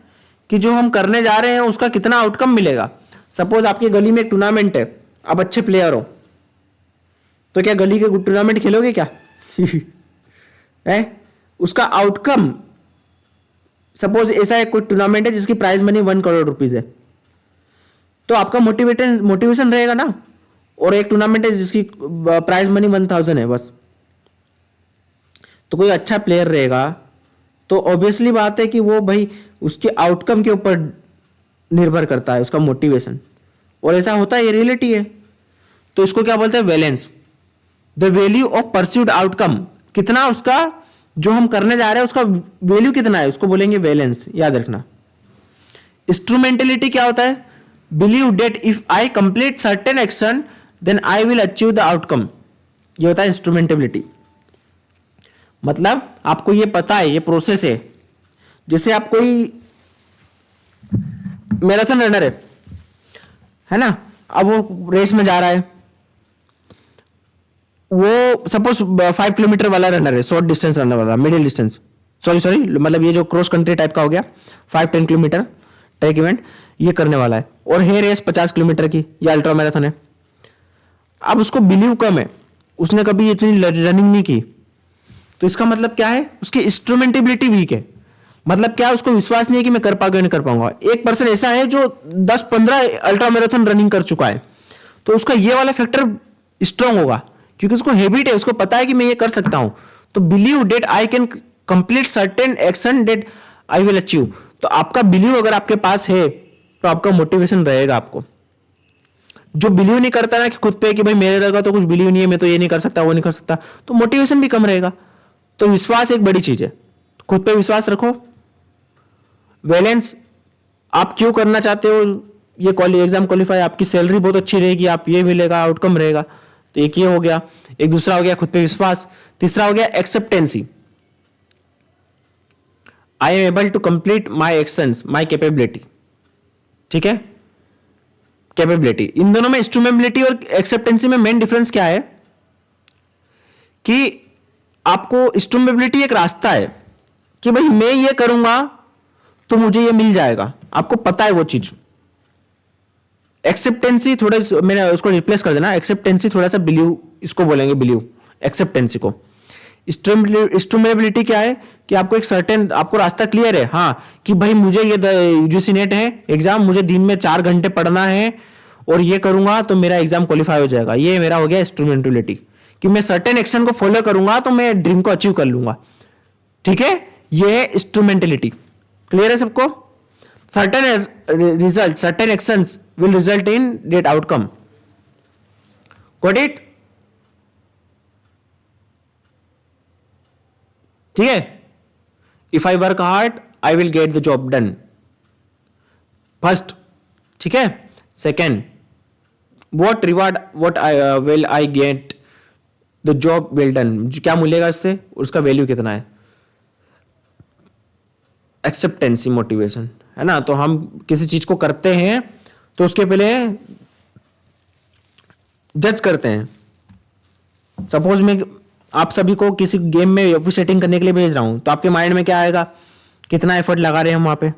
कि जो हम करने जा रहे हैं उसका कितना आउटकम मिलेगा। सपोज आपकी गली में एक टूर्नामेंट है, आप अच्छे प्लेयर हो, तो क्या गली के टूर्नामेंट खेलोगे क्या है, उसका आउटकम, सपोज ऐसा एक कोई टूर्नामेंट है जिसकी प्राइज मनी 1 करोड़ रुपीज है, तो आपका मोटिवेशन रहेगा ना। और एक टूर्नामेंट है जिसकी प्राइज मनी 1000 है बस, तो कोई अच्छा प्लेयर रहेगा, तो ऑब्वियसली बात है कि वो भाई उसके आउटकम के ऊपर निर्भर करता है उसका मोटिवेशन, और ऐसा होता है, ये रियलिटी है। तो इसको क्या बोलते हैं, valence, the value of pursued outcome कितना उसका जो हम करने जा रहे हैं उसका वैल्यू कितना है, उसको बोलेंगे वैलेंस, याद रखना। इंस्ट्रूमेंटेलिटी क्या होता है, believe that if I complete certain action then I will achieve the outcome, ये होता है इंस्ट्रूमेंटेबिलिटी। मतलब आपको ये पता है, ये प्रोसेस है। जैसे आप कोई मैराथन रनर है ना, अब वो रेस में जा रहा है, वो सपोज 5 किलोमीटर वाला रनर है, शॉर्ट डिस्टेंस रनर वाला, मिडिल डिस्टेंस, सॉरी मतलब ये जो क्रॉस कंट्री टाइप का हो गया, 5-10 किलोमीटर ट्रैक इवेंट ये करने वाला है, और है रेस 50 किलोमीटर की या अल्ट्रा मैराथन है। अब उसको बिलीव कम है, उसने कभी इतनी रनिंग नहीं की, तो इसका मतलब क्या है, उसकी इंस्ट्रूमेंटेबिलिटी वीक है। मतलब क्या, उसको विश्वास नहीं है कि मैं कर पाऊंगा नहीं कर पाऊंगा। एक पर्सन ऐसा है जो 10-15 अल्ट्रा मैराथन रनिंग कर चुका है, तो उसका ये वाला फैक्टर स्ट्रांग होगा, क्योंकि उसको हैबिट है, उसको पता है कि मैं ये कर सकता हूं। तो believe that I can complete certain action that I will achieve. तो आपका बिलीव अगर आपके पास है तो आपका मोटिवेशन रहेगा आपको। जो बिलीव नहीं करता ना कि खुद पे कि भाई मेरे रहेगा तो कुछ बिलीव नहीं है, मैं तो ये नहीं कर सकता वो नहीं कर सकता, तो मोटिवेशन भी कम रहेगा। तो विश्वास एक बड़ी चीज है, खुद पे विश्वास रखो। वैलेंस, आप क्यों करना चाहते हो ये एग्जाम क्वालिफाई, आपकी सैलरी बहुत अच्छी रहेगी, आप ये मिलेगा, आउटकम रहेगा। तो एक ये हो गया, एक दूसरा हो गया खुद पे विश्वास। तीसरा हो गया expectancy, I am able to complete my actions my capability. ठीक है, कैपेबिलिटी, इन दोनों में इंस्ट्रूमेबिलिटी और एक्सेप्टेंसी में मेन डिफरेंस क्या है कि आपको इंस्ट्रूमेबिलिटी एक रास्ता है कि भाई मैं ये करूंगा तो मुझे ये मिल जाएगा, आपको पता है वो चीज। एक्सेप्टेंसी थोड़ा, मैंने उसको रिप्लेस कर देना, एक्सेप्टेंसी थोड़ा सा बिलीव, इसको बोलेंगे बिलीव एक्सेप्टेंसी को। इंस्ट्रूमेबिलिटी क्या है कि आपको एक सर्टेन, आपको रास्ता क्लियर है, हाँ कि भाई मुझे ये यूजीसी नेट है एग्जाम, मुझे दिन में 4 घंटे पढ़ना है और ये करूंगा तो मेरा एग्जाम क्वालिफाई हो जाएगा। ये मेरा हो गया इंस्ट्रूमेंटेबिलिटी, कि मैं सर्टेन एक्शन को फॉलो करूंगा तो मैं ड्रीम को अचीव कर लूंगा। ठीक है, ये है इंस्ट्रूमेंटेलिटी। क्लियर है सबको? Certain result, certain actions will result in that outcome. Got it? ठीक है, if I work hard I will get the job done, first. ठीक है, second, what reward what I will I get the job well done, क्या मिलेगा इससे, उसका वैल्यू कितना है। एक्सेप्टेंसी, मोटिवेशन, है ना। तो हम किसी चीज को करते हैं तो उसके पहले जज करते हैं। सपोज मैं आप सभी को किसी गेम में वेब सेटिंग करने के लिए भेज रहा हूं, तो आपके माइंड में क्या आएगा, कितना एफर्ट लगा रहे हैं हम वहां पे,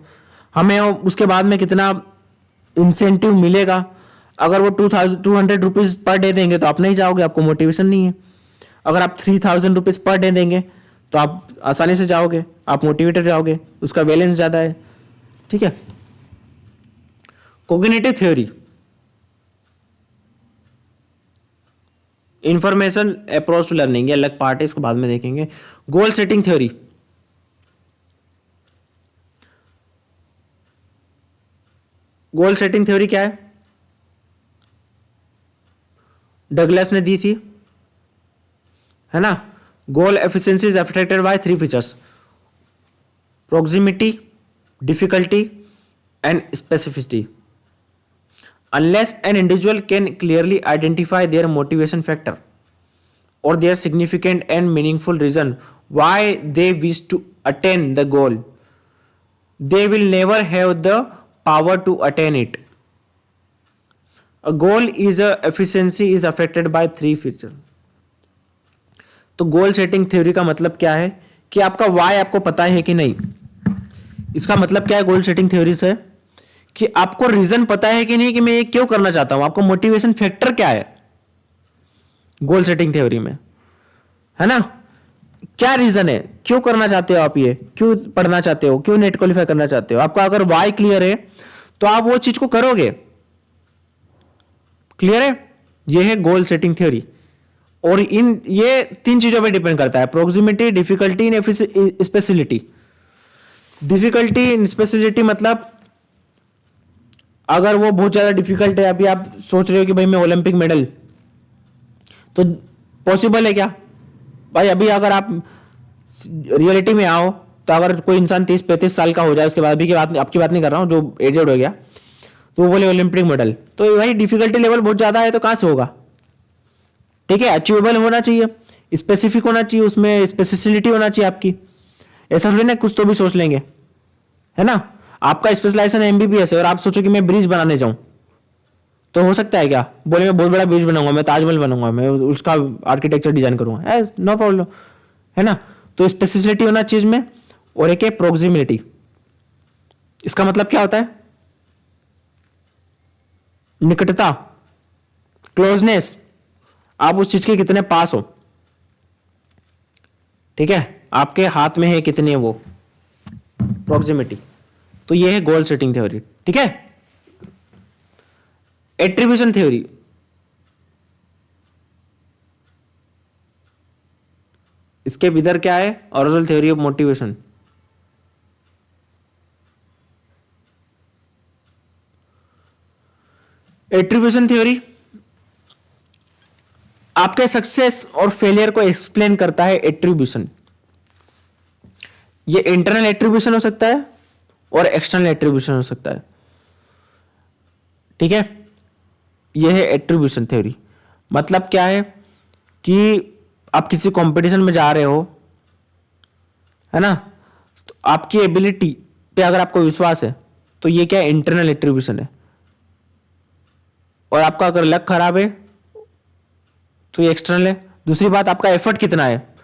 हमें उसके बाद में कितना इंसेंटिव मिलेगा। अगर वो 200 रुपीज पर डे देंगे तो आप नहीं जाओगे, आपको मोटिवेशन नहीं है। अगर आप 3000 रुपीज पर डे देंगे तो आप आसानी से जाओगे, आप मोटिवेटेड जाओगे, उसका बैलेंस ज्यादा है। ठीक है, cognitive theory, information approach to learning, ये अलग पार्ट है, इसको बाद में देखेंगे। Goal setting theory, goal setting theory क्या है, डगलस ने दी थी, है ना। Goal efficiency is affected by 3 features, proximity, difficulty and specificity. Unless an individual can clearly identify their motivation factor or their significant and meaningful reason why they wish to attain the goal, they will never have the power to attain it. A goal is a efficiency is affected by 3 features. तो गोल सेटिंग थ्योरी का मतलब क्या है कि आपका वाई आपको पता है कि नहीं। इसका मतलब क्या है गोल सेटिंग थ्योरी से, कि आपको रीजन पता है कि नहीं कि मैं ये क्यों करना चाहता हूं, आपको मोटिवेशन फैक्टर क्या है गोल सेटिंग थ्योरी में, है ना। क्या रीजन है, क्यों करना चाहते हो आप, ये क्यों पढ़ना चाहते हो, क्यों नेट क्वालिफाई करना चाहते हो। आपका अगर वाई क्लियर है तो आप वो चीज को करोगे। क्लियर है, ये है गोल सेटिंग थ्योरी। और इन ये 3 चीजों पे डिपेंड करता है, proximity, difficulty and speciality. Difficulty in speciality मतलब अगर वो बहुत ज्यादा डिफिकल्ट है, अभी आप सोच रहे हो कि भाई मैं ओलंपिक मेडल, तो पॉसिबल है क्या, भाई अभी अगर आप रियलिटी में आओ तो अगर कोई इंसान 30-35 साल का हो जाए, उसके बाद भी की बात, आपकी बात नहीं कर रहा हूँ, जो एजेड हो गया, तो वो बोले ओलंपिक मेडल, तो भाई डिफिकल्टी लेवल बहुत ज्यादा है, तो कहाँ से होगा? ठीक है, अचीवेबल होना चाहिए, स्पेसिफिक होना चाहिए, उसमें स्पेसिसिलिटी होना चाहिए आपकी। ऐसा थोड़ी ना कुछ तो भी सोच लेंगे, है ना? आपका स्पेशलाइजेशन एमबीबीएस है और आप सोचो कि मैं ब्रिज बनाने जाऊं, तो हो सकता है क्या? बोले मैं बहुत बड़ा ब्रिज बनाऊंगा, मैं ताजमहल बनूंगा, मैं उसका आर्किटेक्चर डिजाइन करूंगा, नो प्रॉब्लम, है ना? तो स्पेसिफिसिटी होना चीज में, और एक है प्रोक्सिमिलिटी। इसका मतलब क्या होता है? निकटता, क्लोजनेस, आप उस चीज के कितने पास हो, ठीक है, आपके हाथ में है कितने, वो प्रोक्सिमिटी। तो ये है गोल सेटिंग थ्योरी, ठीक है। एट्रीब्यूशन थ्योरी, इसके भीतर क्या है? Original theory of motivation. Attribution theory आपके सक्सेस और फेलियर को एक्सप्लेन करता है। एट्रीब्यूशन, ये इंटरनल एट्रीब्यूशन हो सकता है और एक्सटर्नल एट्रीब्यूशन हो सकता है, ठीक है। यह है एट्रीब्यूशन थ्योरी। मतलब क्या है कि आप किसी कंपटीशन में जा रहे हो, है ना, तो आपकी एबिलिटी पे अगर आपको विश्वास है तो ये क्या है? इंटरनल एट्रीब्यूशन है। और आपका अगर लक खराब है तो ये एक्सटर्नल है। दूसरी बात, आपका एफर्ट कितना है,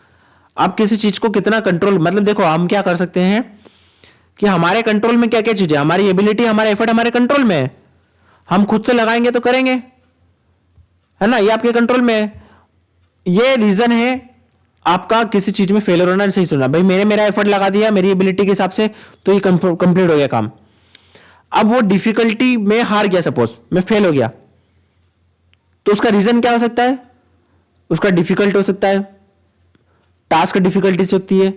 आप किसी चीज को कितना कंट्रोल, मतलब देखो हम क्या कर सकते हैं कि हमारे कंट्रोल में क्या क्या चीजें, हमारी एबिलिटी, हमारा एफर्ट हमारे कंट्रोल में है, हम खुद से लगाएंगे तो करेंगे, है ना, ये आपके कंट्रोल में है। ये रीजन है आपका किसी चीज में फेलियर होना। सही सुना भाई, मेरा एफर्ट लगा दिया मेरी एबिलिटी के हिसाब से, तो ये कंप्लीट हो गया काम। अब वो डिफिकल्टी में हार गया, सपोज मैं फेल हो गया, तो उसका रीजन क्या हो सकता है? उसका डिफिकल्ट हो सकता है, टास्क डिफिकल्टी से होती है,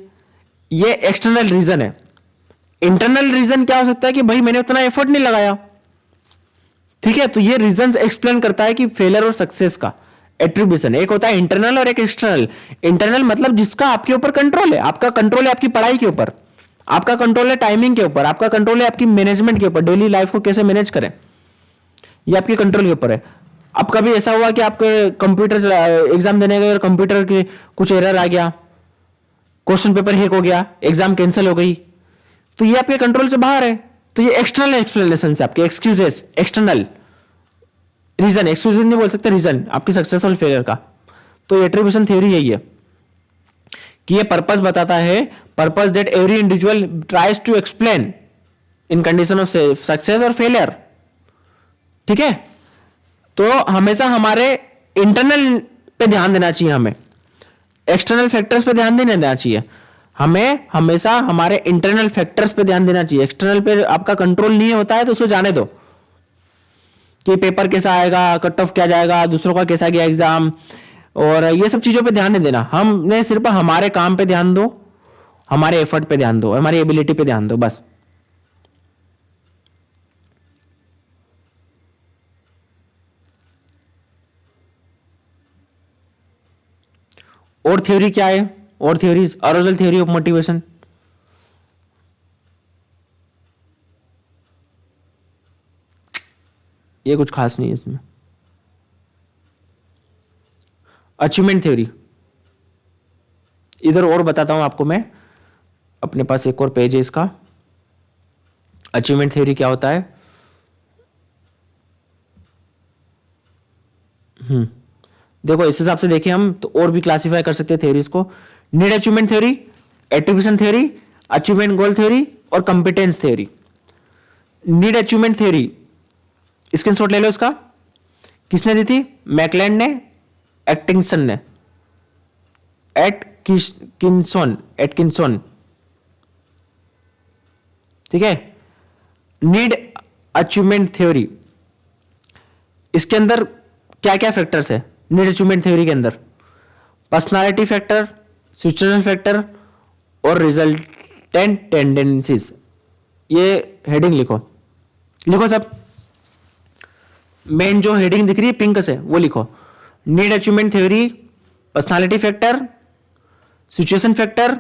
ये एक्सटर्नल रीजन है। इंटरनल रीजन क्या हो सकता है कि भाई मैंने उतना एफर्ट नहीं लगाया, ठीक है। तो ये रीजन एक्सप्लेन करता है कि फेलियर और सक्सेस का एट्रीब्यूशन। एक होता है इंटरनल और एक एक्सटर्नल। इंटरनल मतलब जिसका आपके ऊपर कंट्रोल है, आपका कंट्रोल है आपकी पढ़ाई के ऊपर, आपका कंट्रोल है टाइमिंग के ऊपर, आपका कंट्रोल है आपकी मैनेजमेंट के ऊपर, डेली लाइफ को कैसे मैनेज करें, ये आपके कंट्रोल के ऊपर है। अब कभी ऐसा हुआ कि आपके कंप्यूटर एग्जाम देने गए और कंप्यूटर के कुछ एरर आ गया, क्वेश्चन पेपर हैक हो गया, एग्जाम कैंसिल हो गई, तो ये आपके कंट्रोल से बाहर है। तो ये एक्सटर्नल एक्सप्लेनेशन है आपके, एक्सक्यूजेस, एक्सटर्नल रीजन, एक्सक्यूजेस नहीं बोल सकते, रीजन आपकी सक्सेसफुल फेलियर का। तो एट्रीब्यूशन थ्योरी यही है कि ये पर्पस बताता है, purpose that every individual tries to explain in condition of success और फेलियर, ठीक है। तो हमेशा हमारे इंटरनल पे ध्यान देना चाहिए, हमें एक्सटर्नल फैक्टर्स पे ध्यान नहीं देना चाहिए, हमें हमेशा हमारे इंटरनल फैक्टर्स पे ध्यान देना चाहिए। एक्सटर्नल पे आपका कंट्रोल नहीं होता है तो उसको जाने दो कि पेपर कैसा आएगा, कट ऑफ क्या जाएगा, दूसरों का कैसा गया एग्जाम, और ये सब चीजों पे ध्यान नहीं देना। हमने सिर्फ हमारे काम पे ध्यान दो, हमारे एफर्ट पे ध्यान दो, हमारी एबिलिटी पे ध्यान दो, बस। और थ्योरी क्या है? और थ्योरीज, अरोजल थ्योरी ऑफ मोटिवेशन, ये कुछ खास नहीं है इसमें। अचीवमेंट थ्योरी, इधर और बताता हूं आपको मैं, अपने पास एक और पेज है इसका। अचीवमेंट थ्योरी क्या होता है? देखो इस हिसाब से देखें हम तो और भी क्लासिफाई कर सकते हैं थ्योरीज को। Need achievement theory, attribution theory, achievement goal theory और competence theory. Need achievement theory, screenshot ले लो इसका, किसने दी थी? मैकलैंड ने, एटकिंसन ने, एटकिंसन, ठीक है। नीड अचीवमेंट थ्योरी, इसके अंदर क्या क्या फैक्टर्स है नीड अचीवमेंट थ्योरी के अंदर? पर्सनालिटी फैक्टर, सिचुएशनल फैक्टर और रिजल्टेंट टेंडेंसीज। ये हेडिंग लिखो, लिखो सब, मेन जो हेडिंग दिख रही है पिंक से वो लिखो। Need achievement theory, personality factor, situation factor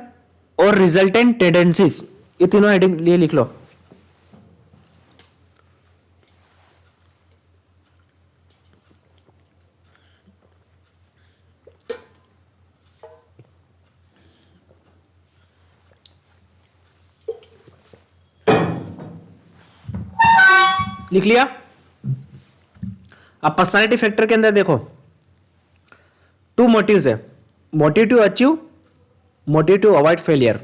और रिजल्टेंट टेंडेंसीज, ये तीनों हेडिंग लिए लिख लो। लिख लिया? अब पर्सनालिटी फैक्टर के अंदर देखो, 2 मोटिव्स है, motive to achieve, motive to avoid failure.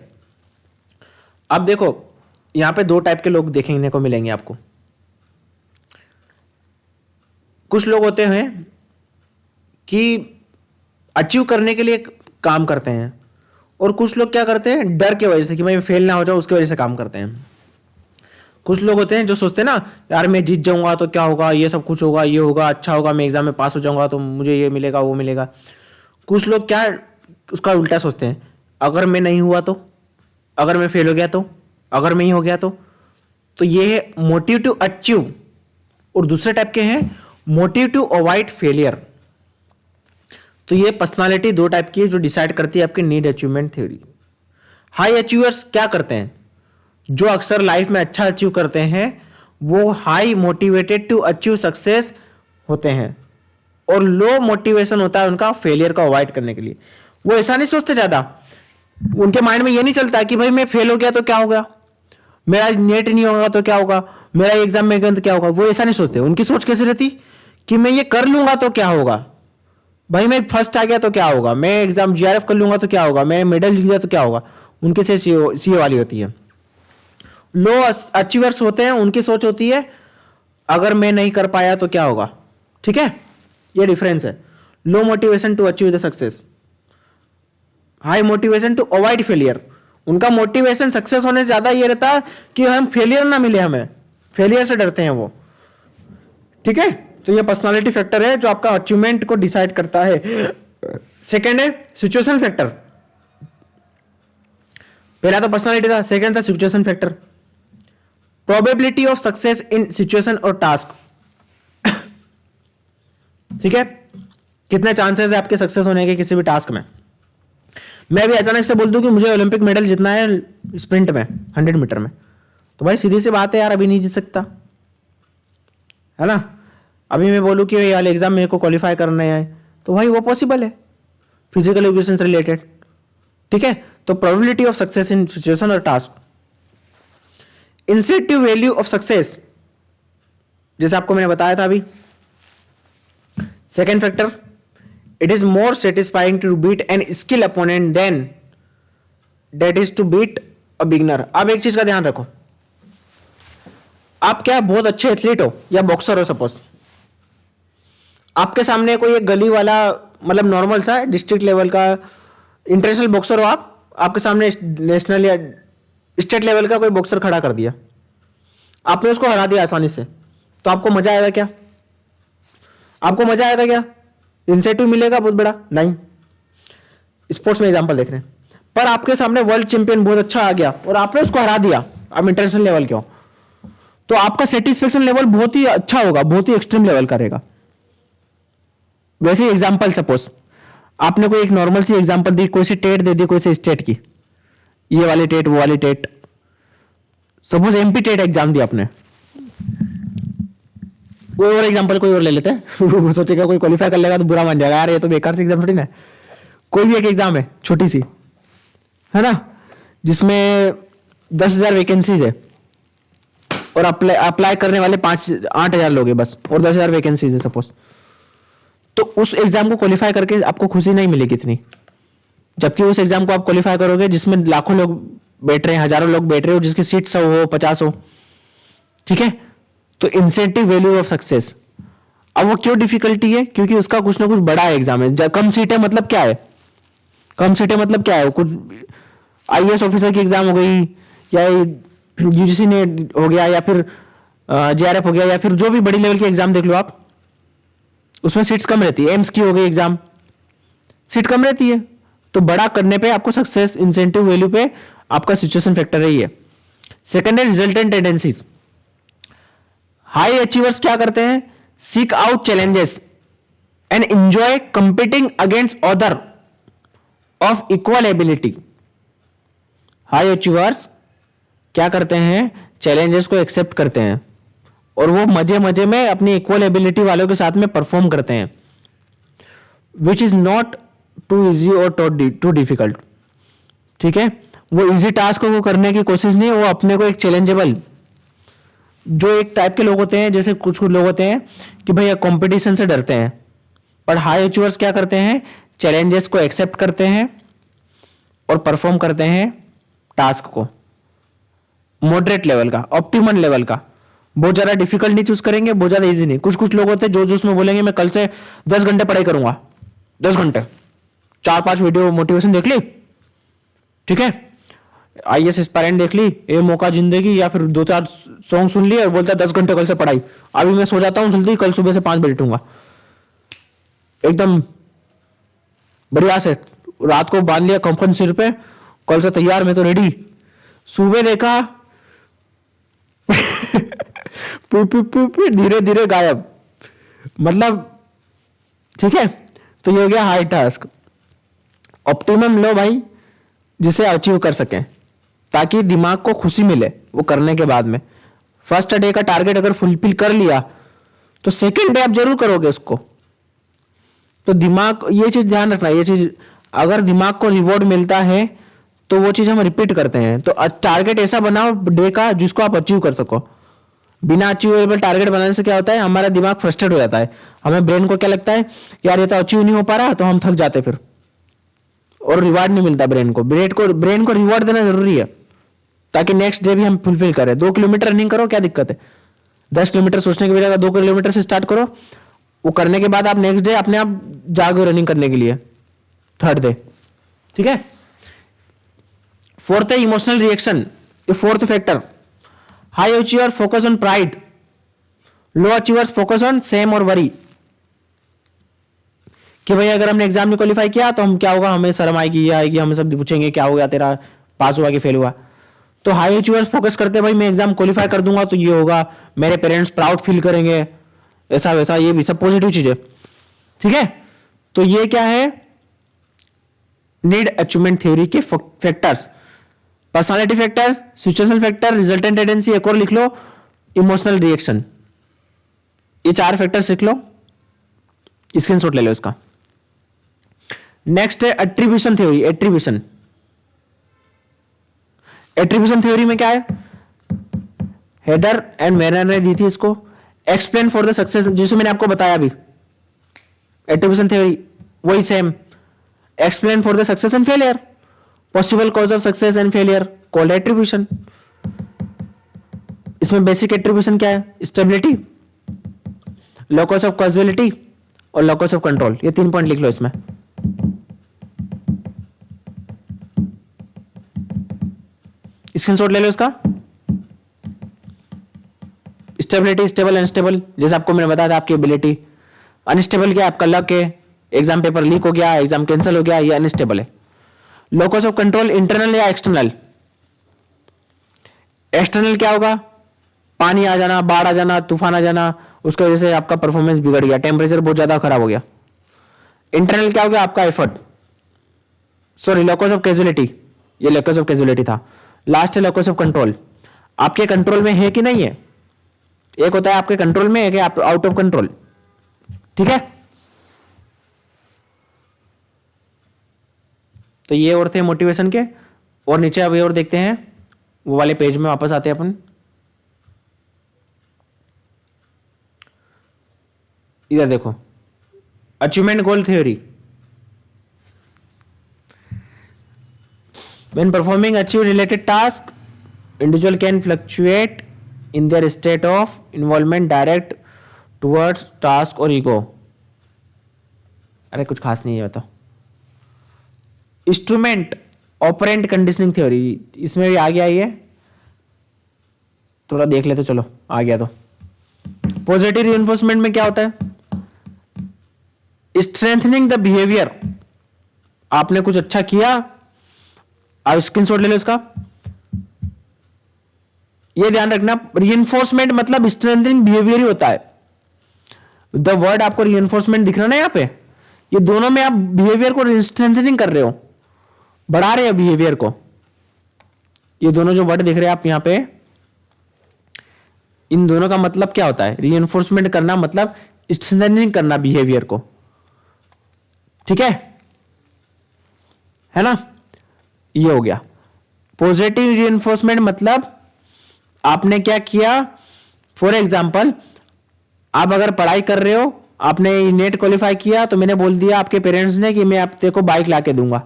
अब देखो यहां पे 2 टाइप के लोग देखने को मिलेंगे आपको। कुछ लोग होते हैं कि अचीव करने के लिए काम करते हैं, और कुछ लोग क्या करते हैं, डर की वजह से कि मैं फेल ना हो जाऊं उसकी वजह से काम करते हैं। कुछ लोग होते हैं जो सोचते हैं ना, यार मैं जीत जाऊंगा तो क्या होगा, ये सब कुछ होगा, ये होगा, अच्छा होगा, मैं एग्जाम में पास हो जाऊंगा तो मुझे ये मिलेगा, वो मिलेगा। कुछ लोग क्या उसका उल्टा सोचते हैं, अगर मैं नहीं हुआ तो, अगर मैं फेल हो गया तो, अगर मैं ही हो गया तो ये है मोटिव टू अचीव। और दूसरे टाइप के हैं मोटिव टू अवॉइड फेलियर। तो ये पर्सनालिटी 2 टाइप की है जो डिसाइड करती है आपकी need achievement theory. High achievers क्या करते हैं, जो अक्सर लाइफ में अच्छा अचीव करते हैं वो high motivated to achieve success होते हैं, और लो मोटिवेशन होता है उनका फेलियर को अवॉइड करने के लिए। वो ऐसा नहीं सोचते ज्यादा, उनके माइंड में ये नहीं चलता कि भाई मैं फेल हो गया तो क्या होगा, मेरा नेट नहीं होगा तो क्या होगा, मेरा एग्जाम में गया तो क्या होगा। वो ऐसा नहीं सोचते। उनकी सोच कैसी रहती कि मैं ये कर लूंगा तो क्या होगा, भाई मैं फर्स्ट आ गया तो क्या होगा, मैं एग्जाम जीआरएफ कर लूंगा तो क्या होगा, मैं मेडल जीत गया तो क्या होगा। उनके से सीओ वाली होती है। लो अचीवर्स होते हैं, उनकी सोच होती है अगर मैं नहीं कर पाया तो क्या होगा। ठीक है, ये डिफरेंस है। Low motivation to achieve the success, high motivation to avoid failure. उनका मोटिवेशन सक्सेस होने से ज्यादा ये रहता है कि हम फेलियर ना मिले, हमें फेलियर से डरते हैं वो। ठीक है, तो ये पर्सनालिटी फैक्टर है जो आपका अचीवमेंट को डिसाइड करता है। सेकंड है सिचुएशन फैक्टर। पहला तो पर्सनालिटी था, सेकंड था situation factor. Probability of success in situation और टास्क। ठीक है, कितने चांसेस है आपके सक्सेस होने के किसी भी टास्क में। मैं भी अचानक से बोल दूं कि मुझे ओलंपिक मेडल जीतना है स्प्रिंट में 100 मीटर में, तो भाई सीधी सी बात है यार, अभी नहीं जीत सकता है ना। अभी मैं बोलूं कि यार एग्जाम मेरे को क्वालिफाई करना है, तो भाई वो पॉसिबल है, फिजिकल एजुकेशन से रिलेटेड। ठीक है, तो probability of success in situation और task. Incentive value of success, जैसे आपको मैंने बताया था अभी। Second factor, it is more satisfying to beat an skill opponent than that is to beat a beginner. अब एक चीज का ध्यान रखो, आप क्या बहुत अच्छे एथलीट हो या बॉक्सर हो, सपोज आपके सामने कोई एक गली वाला, मतलब नॉर्मल सा डिस्ट्रिक्ट लेवल का इंटरनेशनल बॉक्सर हो आप, आपके सामने नेशनल या स्टेट लेवल का कोई बॉक्सर खड़ा कर दिया, आपने उसको हरा दिया आसानी से, तो आपको मजा आएगा क्या? आपको मजा आएगा क्या? इंसेंटिव मिलेगा बहुत बड़ा? नहीं। स्पोर्ट्स में एग्जांपल देख रहे हैं, पर आपके सामने वर्ल्ड चैंपियन बहुत अच्छा आ गया और आपने उसको हरा दिया, आप इंटरनेशनल लेवल के हो, तो आपका सेटिस्फेक्शन लेवल बहुत ही अच्छा होगा, बहुत ही एक्सट्रीम लेवल का रहेगा। वैसे एग्जांपल, सपोज आपने कोई एक नॉर्मल सी एग्जांपल दी, कोई सी टेट दे दी, कोई सी स्टेट की, ये वाली टेट, वो वाली TET, suppose MP TET exam दिया आपने। कोई और एग्जांपल कोई और ले लेते हैं। सोचेगा कोई क्वालिफाई कर लेगा तो बुरा मान जाएगा, यार ये तो बेकार सी एग्जाम थोड़ी ना। कोई भी एक एग्जाम है छोटी सी, है ना, जिसमें 10,000 वैकेंसीज है और अप्लाई करने वाले 8,000 लोग हैं बस, और 10,000 वैकेंसीज है सपोज, तो उस एग्जाम को क्वालिफाई करके आपको खुशी नहीं मिलेगी इतनी, जबकि उस एग्जाम को आप क्वालिफाई करोगे जिसमें लाखों लोग बैठ रहे हैं, हजारों लोग बैठ रहे हो, जिसकी सीट 100 हो, 50 हो। ठीक है, तो इंसेंटिव वैल्यू ऑफ सक्सेस। अब वो क्यों डिफिकल्टी है? क्योंकि उसका कुछ ना कुछ बड़ा एग्जाम है। कम सीट है मतलब क्या है? कम सीटें मतलब क्या है? कुछ आईएएस ऑफिसर की एग्जाम हो गई, या यूजीसी ने हो गया, या फिर जेआरएफ हो गया, या फिर जो भी बड़ी लेवल की एग्जाम देख लो आप, उसमें सीट्स कम रहती है। एम्स की हो गई एग्जाम, सीट कम रहती है, तो बड़ा करने पे आपको सक्सेस इंसेंटिव वैल्यू पे आपका सिचुएशन फैक्टर रही है। सेकंड है रिजल्टेंट टेंडेंसीज। हाई अचीवर्स क्या करते हैं? Seek out challenges and enjoy competing against other of equal ability. High achievers क्या करते हैं, चैलेंजेस को एक्सेप्ट करते हैं और वो मजे मजे में अपनी इक्वल एबिलिटी वालों के साथ में परफॉर्म करते हैं, which is not too easy और टू डिफिकल्ट। ठीक है, वो इजी टास्क को करने की कोशिश नहीं, वो अपने को एक चैलेंजेबल, जो एक टाइप के लोग होते हैं, जैसे कुछ कुछ लोग होते हैं कि भैया कंपटीशन से डरते हैं, पर हाई अचीवर्स क्या करते हैं, चैलेंजेस को एक्सेप्ट करते हैं और परफॉर्म करते हैं टास्क को मॉडरेट लेवल का, ऑप्टिमल लेवल का। बहुत ज्यादा डिफिकल्ट नहीं चूज करेंगे, बहुत ज्यादा इजी नहीं। कुछ कुछ लोग होते हैं जो उसमें बोलेंगे मैं कल से 10 घंटे पढ़ाई करूंगा, 10 घंटे, 4-5 वीडियो मोटिवेशन देख ली, ठीक है, आईएएस एस्पायरेंट देख ली, ये मौका जिंदगी, या फिर 2-4 सॉन्ग सुन लिए और बोलता है 10 घंटे कल से पढ़ाई, अभी मैं सो जाता हूँ जल्दी, कल सुबह से 5 बजे उठूंगा, एकदम बढ़िया से रात को बांध लिया कंफर्ट सिर पे, कल से तैयार, मैं तो रेडी। सुबह देखा धीरे धीरे गायब, मतलब ठीक है। तो ये हो गया हाई टास्क। ऑप्टिमम लो भाई, जिसे अचीव कर सके, ताकि दिमाग को खुशी मिले वो करने के बाद में। फर्स्ट डे का टारगेट अगर फुलफिल कर लिया तो सेकेंड डे आप जरूर करोगे उसको। तो दिमाग, ये चीज ध्यान रखना, ये चीज अगर दिमाग को रिवॉर्ड मिलता है तो वो चीज हम रिपीट करते हैं। तो टारगेट ऐसा बनाओ डे का जिसको आप अचीव कर सको। बिना अचीवेबल टारगेट बनाने से क्या होता है, हमारा दिमाग फ्रस्ट्रेट हो जाता है, हमें ब्रेन को क्या लगता है, यार ये तो अचीव नहीं हो पा रहा, तो हम थक जाते फिर, और रिवार्ड नहीं मिलता ब्रेन को। ब्रेन को रिवॉर्ड देना जरूरी है, ताकि नेक्स्ट डे भी हम फुलफिल करें। 2 किलोमीटर रनिंग करो, क्या दिक्कत है, 10 किलोमीटर सोचने की बजाय 2 किलोमीटर से स्टार्ट करो, वो करने के बाद आप नेक्स्ट डे अपने आप जागो रनिंग करने के लिए, थर्ड डे, ठीक है। फोर्थ है इमोशनल रिएक्शन, ये fourth factor. High achiever focus on pride, low achievers focus on same और वरी, कि भाई अगर हमने एग्जाम में क्वालिफाई किया तो हम क्या होगा, हमें शर्म आएगी, ये आएगी, हमें सब पूछेंगे क्या हो गया तेरा, पास हुआ कि फेल हुआ। तो हाई अचीवर्स फोकस करते हैं भाई मैं एग्जाम क्वालिफाई कर दूंगा तो ये होगा, मेरे पेरेंट्स प्राउड फील करेंगे, ऐसा वैसा, ये भी सब पॉजिटिव चीजें, ठीक है। तो ये क्या है, नीड अचीवमेंट थ्योरी के factors. Personality factor, situational factor, resultant tendency, एक और लिख लो, इमोशनल रिएक्शन। ये 4 फैक्टर्स लिख लो, स्क्रीनशॉट ले लो इसका। नेक्स्ट है एट्रीब्यूशन थ्योरी। एट्रीब्यूशन थ्योरी में क्या है, हेडर एंड मेनर ने दी थी इसको, एक्सप्लेन फॉर द सक्सेस, जिसे मैंने आपको बताया अभी, एट्रीब्यूशन थ्योरी वही same, explain for the success and failure, possible cause of success and failure called attribution. इसमें बेसिक एट्रीब्यूशन क्या है, स्टेबिलिटी, लोकस ऑफ कॉजुअलिटी और लोकस ऑफ कंट्रोल। ये 3 पॉइंट लिख लो इसमें। स्क्रीनशॉट ले लो इसका। स्टेबिलिटी, स्टेबल, अनस्टेबल, जैसे आपको मैंने बताया था आपकी एबिलिटी। अनस्टेबल क्या, आपका लक है, एग्जाम पेपर लीक हो गया, एग्जाम कैंसिल हो गया, ये अनस्टेबल है। लोकस ऑफ कंट्रोल, इंटरनल या एक्सटर्नल। एक्सटर्नल क्या होगा, पानी आ जाना, बाढ़ आ जाना, तूफान आ जाना, उसकी वजह से आपका परफॉर्मेंस बिगड़ गया, टेम्परेचर बहुत ज्यादा खराब हो गया। इंटरनल क्या हो गया, आपका effort, sorry locus of casualty, ये लोकस ऑफ कैजुअलिटी था। लास्ट है लोकस ऑफ कंट्रोल, आपके कंट्रोल में है कि नहीं है। एक होता है आपके कंट्रोल में, एक है आउट ऑफ कंट्रोल, ठीक है। तो ये और थे मोटिवेशन के, और नीचे अभी और देखते हैं, वो वाले पेज में वापस आते हैं अपन। इधर देखो, achievement goal theory. When performing achieve related task, individual can fluctuate in their state of involvement direct towards task और ego। अरे कुछ खास नहीं है बताओ। इंस्ट्रूमेंट ऑपरेंट कंडीशनिंग थ्योरी, इसमें भी आ गया ये, थोड़ा देख लेते चलो, आ गया तो। पॉजिटिव रिइंफोर्समेंट में क्या होता है, स्ट्रेंथनिंग द बिहेवियर, आपने कुछ अच्छा किया, आप स्क्रीनशॉट ले लो इसका। ये ध्यान रखना, रिइंफोर्समेंट मतलब स्ट्रेंथनिंग बिहेवियर ही होता है। द वर्ड आपको रिइंफोर्समेंट दिख रहा ना यहाँ पे, ये दोनों में आप बिहेवियर को स्ट्रेंथनिंग कर रहे हो। बढ़ा रहे हैं बिहेवियर को। ये दोनों जो वर्ड दिख रहे हैं आप यहां पे, इन दोनों का मतलब क्या होता है? रीइंफोर्समेंट करना मतलब स्ट्रेंथनिंग करना बिहेवियर को, ठीक है ना? ये हो गया। पॉजिटिव रीइंफोर्समेंट मतलब आपने क्या किया, फॉर एग्जाम्पल आप अगर पढ़ाई कर रहे हो, आपने नेट क्वालिफाई किया, तो मैंने बोल दिया आपके पेरेंट्स ने कि मैं आप तेरे को बाइक ला के दूंगा,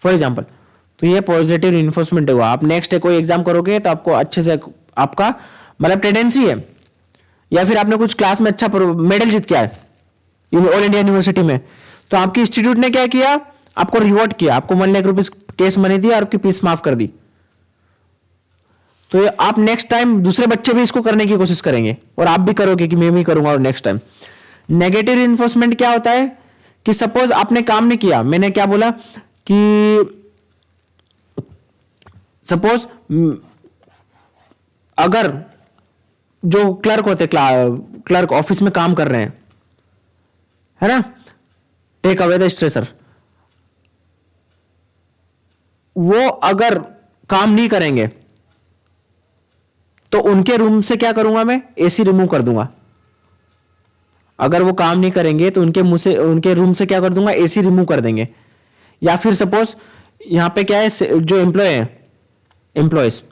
फॉर एग्जाम्पल, तो ये पॉजिटिव रीइंफोर्समेंट हुआ। आप नेक्स्ट कोई एग्जाम करोगे तो आपको अच्छे से आपका मतलब टेंडेंसी है, या फिर आपने कुछ क्लास में अच्छा मेडल जीत के आए ऑल इंडिया यूनिवर्सिटी में, तो आपकी इंस्टीट्यूट ने क्या किया, आपको रिवॉर्ड किया, आपको 1 लाख रुपीज केस मनी दी और आपकी फीस माफ कर दी। तो आप नेक्स्ट टाइम दूसरे बच्चे भी इसको करने की कोशिश करेंगे और आप भी करोगे कि मैं भी करूंगा और नेक्स्ट टाइम। नेगेटिव इन्फोर्समेंट क्या होता है कि सपोज आपने काम नहीं किया, मैंने क्या बोला कि सपोज अगर जो क्लर्क होते, क्लर्क ऑफिस में काम कर रहे हैं, है ना, टेक अवे द स्ट्रेसर, वो अगर काम नहीं करेंगे तो उनके रूम से क्या करूंगा मैं, एसी रिमूव कर दूंगा। अगर वो काम नहीं करेंगे तो उनके मुंह से, उनके रूम से क्या कर दूंगा, एसी रिमूव कर देंगे। या फिर सपोज यहां पे क्या है, जो एम्प्लॉय है, एम्प्लॉयज,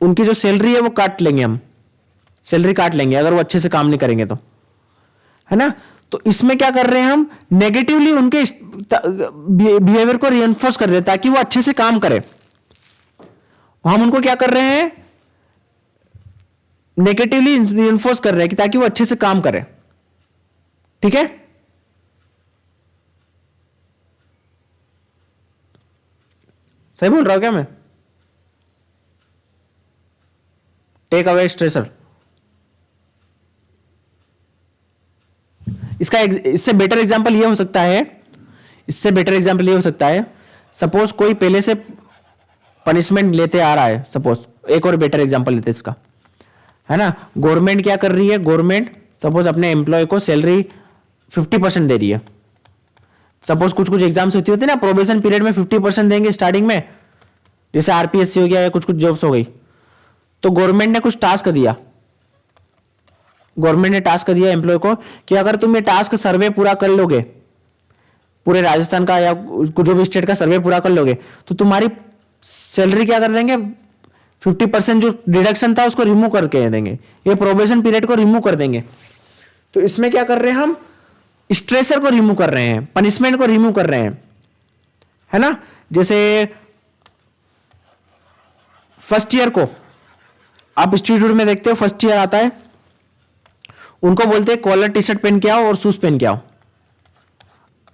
उनकी जो सैलरी है वो काट लेंगे, हम सैलरी काट लेंगे अगर वो अच्छे से काम नहीं करेंगे तो, है ना। तो इसमें क्या कर रहे हैं हम, नेगेटिवली उनके बिहेवियर को रिइंफोर्स कर रहे हैं ताकि वो अच्छे से काम करे। हम उनको क्या कर रहे हैं, नेगेटिवली रिइंफोर्स कर रहे हैं कि ताकि वो अच्छे से काम करे, ठीक है। सही बोल रहा हूं क्या मैं? टेक अवे स्ट्रेसर, इसका इससे बेटर एग्जांपल ये हो सकता है, इससे बेटर एग्जांपल ये हो सकता है, सपोज कोई पहले से पनिशमेंट लेते आ रहा है, सपोज एक और बेटर एग्जांपल लेते इसका, है ना। गवर्नमेंट क्या कर रही है, गवर्नमेंट सपोज अपने एम्प्लॉय को सैलरी 50% दे रही है। सपोज कुछ कुछ एग्जाम्स होती होती है ना, प्रोबेशन पीरियड में 50% देंगे स्टार्टिंग में, जैसे आरपीएससी हो गया या कुछ कुछ जॉब्स हो गई। तो गवर्नमेंट ने कुछ टास्क दिया, गवर्नमेंट ने टास्क दिया एम्प्लॉय को कि अगर तुम ये टास्क सर्वे पूरा कर लोगे, पूरे राजस्थान का या जो भी स्टेट का सर्वे पूरा कर लोगे, तो तुम्हारी सैलरी क्या कर देंगे, 50% जो डिडक्शन था उसको रिमूव करके देंगे, ये प्रोबेशन पीरियड को रिमूव कर देंगे। तो इसमें क्या कर रहे हैं हम, स्ट्रेसर को रिमूव कर रहे हैं, पनिशमेंट को रिमूव कर रहे हैं, है ना। जैसे फर्स्ट ईयर को आप इंस्टीट्यूट में देखते हो, फर्स्ट ईयर आता है, उनको बोलते हैं कॉलर टी शर्ट पहन के आओ और शूज पहन के आओ,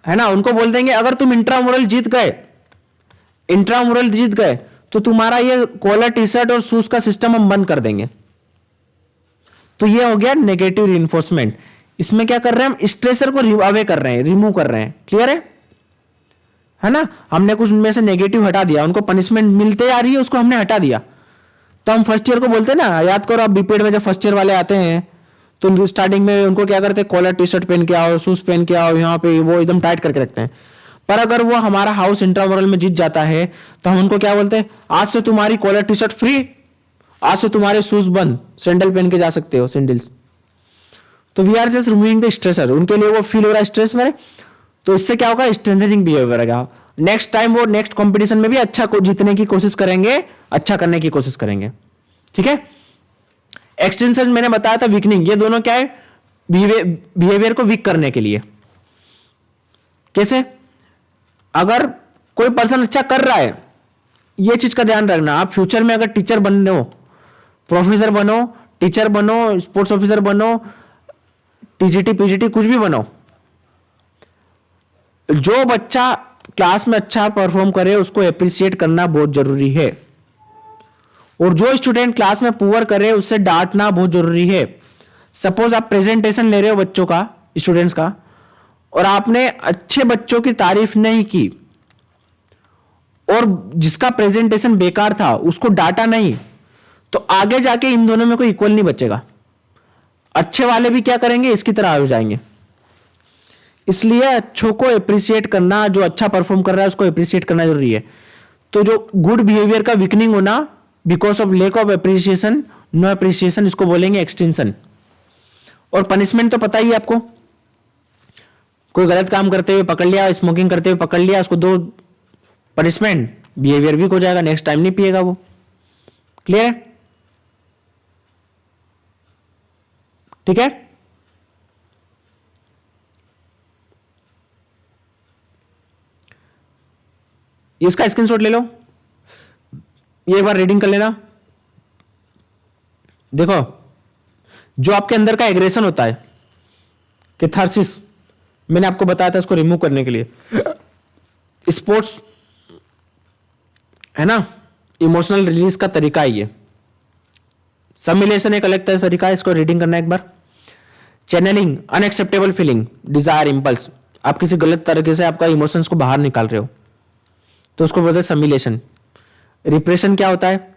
है ना। उनको बोल देंगे अगर तुम इंट्रामुरल जीत गए, इंट्रामुरल जीत गए तो तुम्हारा ये कॉलर टी शर्ट और शूज का सिस्टम हम बंद कर देंगे। तो ये हो गया नेगेटिव रिइंफोर्समेंट। इसमें क्या कर रहे हैं हम, स्ट्रेसर को अवे कर रहे हैं, रिमूव कर रहे हैं, क्लियर है ना। हमने कुछ उनमें से नेगेटिव हटा दिया, उनको पनिशमेंट मिलते आ रही है उसको हमने हटा दिया। तो हम फर्स्ट ईयर को बोलते हैं ना, याद करो आप बीपीएड में जब फर्स्ट ईयर वाले आते हैं तो स्टार्टिंग में उनको क्या करते हैं, कॉलर टी शर्ट पहन के आओ, शूज पहन के आओ, यहाँ पे वो एकदम टाइट करके रखते हैं। पर अगर वो हमारा हाउस इंट्रामुरल में जीत जाता है तो हम उनको क्या बोलते हैं, आज से तुम्हारी कॉलर टी शर्ट फ्री, आज से तुम्हारे शूज बंद, सैंडल पहन के जा सकते हो, सैंडल्स। तो we are just removing the stressor, उनके लिए वो फील हो रहा है स्ट्रेस में, तो इससे क्या होगा, स्ट्रेंथनिंग बिहेवियर रहेगा। नेक्स्ट टाइम वो नेक्स्ट कंपटीशन में भी अच्छा जीतने की कोशिश करेंगे, अच्छा करने की कोशिश करेंगे, ठीक है। एक्सटेंशन मैंने बताया था, वीकनिंग, ये दोनों क्या है, बिहेवियर को वीक करने के लिए। कैसे, अगर कोई पर्सन अच्छा कर रहा है, ये चीज का ध्यान रखना, आप फ्यूचर में अगर टीचर बनने हो, प्रोफेसर बनो, टीचर बनो, स्पोर्ट्स ऑफिसर बनो, टीजीटी पीजीटी कुछ भी बनो, जो बच्चा क्लास में अच्छा परफॉर्म करे उसको अप्रिशिएट करना बहुत जरूरी है, और जो स्टूडेंट क्लास में पुअर करे उससे डांटना बहुत जरूरी है। सपोज आप प्रेजेंटेशन ले रहे हो बच्चों का, स्टूडेंट्स का, और आपने अच्छे बच्चों की तारीफ नहीं की और जिसका प्रेजेंटेशन बेकार था उसको डांटा नहीं, तो आगे जाके इन दोनों में कोई इक्वल नहीं बचेगा। अच्छे वाले भी क्या करेंगे, इसकी तरह हो जाएंगे। इसलिए अच्छों को अप्रिशिएट करना, जो अच्छा परफॉर्म कर रहा है उसको अप्रिशिएट करना जरूरी है। तो जो गुड बिहेवियर का वीकनिंग होना because of lack of appreciation, no appreciation, इसको बोलेंगे एक्सटेंशन। और पनिशमेंट तो पता ही है आपको, कोई गलत काम करते हुए पकड़ लिया, स्मोकिंग करते हुए पकड़ लिया, उसको दो पनिशमेंट, बिहेवियर वीक हो जाएगा, नेक्स्ट टाइम नहीं पिएगा वो। क्लियर है? ठीक है। इसका स्क्रीनशॉट ले लो, ये एक बार रीडिंग कर लेना। देखो, जो आपके अंदर का एग्रेशन होता है, कैथारसिस, मैंने आपको बताया था इसको रिमूव करने के लिए स्पोर्ट्स है ना, इमोशनल रिलीज का तरीका है ये। समिलेशन एक अलग तरह तरीका है, इसको रीडिंग करना एक बार। Channelling, unacceptable feeling, desire, impulse, आप किसी गलत तरीके से आपका इमोशंस को बाहर निकाल रहे हो, तो उसको बोलते हैं समिलेशन। रिप्रेशन क्या होता है?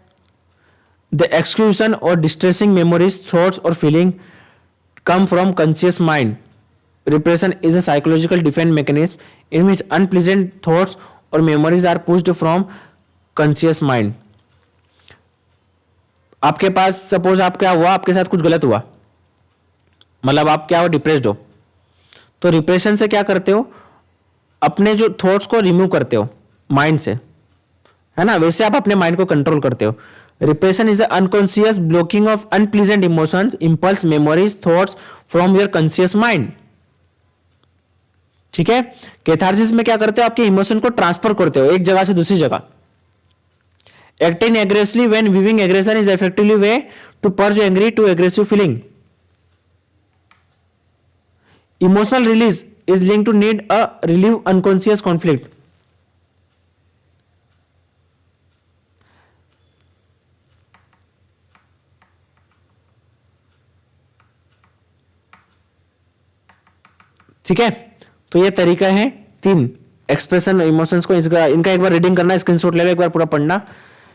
द एक्सक्लूशन और डिस्ट्रेसिंग मेमोरीज, थॉट्स और feeling come from conscious mind. Repression is a psychological defense mechanism in which unpleasant thoughts or memories are pushed from conscious mind. आपके पास सपोज आप क्या हुआ, आपके साथ कुछ गलत हुआ, मतलब आप क्या हो, डिप्रेस्ड हो, तो रिप्रेशन से क्या करते हो, अपने जो थॉट्स को रिमूव करते हो माइंड से, है ना, वैसे आप अपने माइंड को कंट्रोल करते हो। Repression is unconscious blocking of unpleasant emotions, impulse, memories, thoughts from your conscious mind. ठीक है। कैथारसिस में क्या करते हो, आपके इमोशन को ट्रांसफर करते हो एक जगह से दूसरी जगह। Acting aggressively when viewing aggression is effectively way to purge angry to aggressive feeling. Emotional release is link to need a relieve unconscious conflict. ठीक है। तो ये तरीका है तीन एक्सप्रेशन इमोशंस को, इसका इनका एक बार रीडिंग करना, स्क्रीनशॉट ले लो, एक बार पूरा पढ़ना,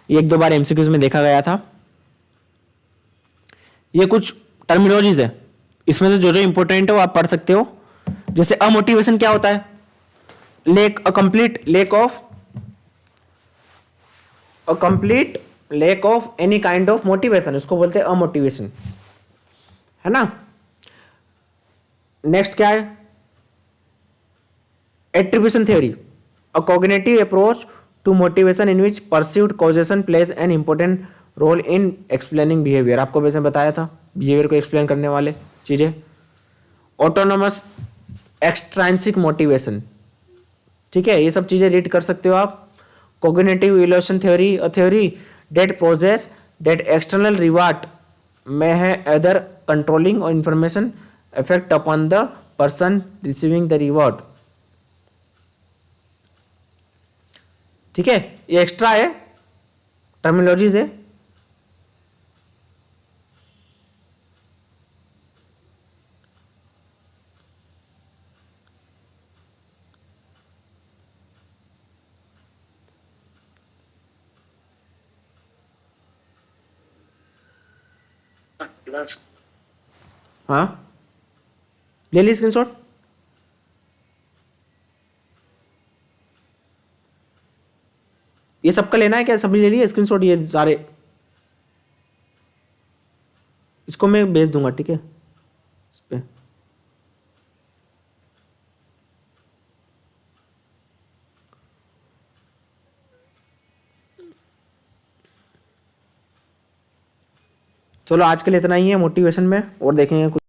ये एक दो बार एमसीक्यूज में देखा गया था। ये कुछ टर्मिनोलॉजीज है, इसमें से जो जो इंपॉर्टेंट है वो आप पढ़ सकते हो। जैसे अमोटिवेशन क्या होता है, complete lack of any kind of motivation, उसको बोलते हैं अमोटिवेशन, है ना। नेक्स्ट क्या है, attribution theory, a cognitive approach to motivation in which pursued causation plays an important role in explaining behaviour. आपको वैसे बताया था बिहेवियर को एक्सप्लेन करने वाले चीजें। ऑटोनोमस एक्सट्रांसिक मोटिवेशन, ठीक है, ये सब चीजें रीड कर सकते हो आप। Cognitive evolution theory, a theory that poses that external reward में है अदर कंट्रोलिंग और information effect upon the person receiving the reward. ठीक है, ये एक्स्ट्रा है, टर्मिनोलॉजीज है। हाँ, ले ली स्क्रीनशॉट। ये सबका लेना है क्या, सभी ले लिए स्क्रीनशॉट ये सारे, इसको मैं भेज दूंगा, ठीक है इस पे। चलो आज के लिए इतना ही है मोटिवेशन में, और देखेंगे कुछ।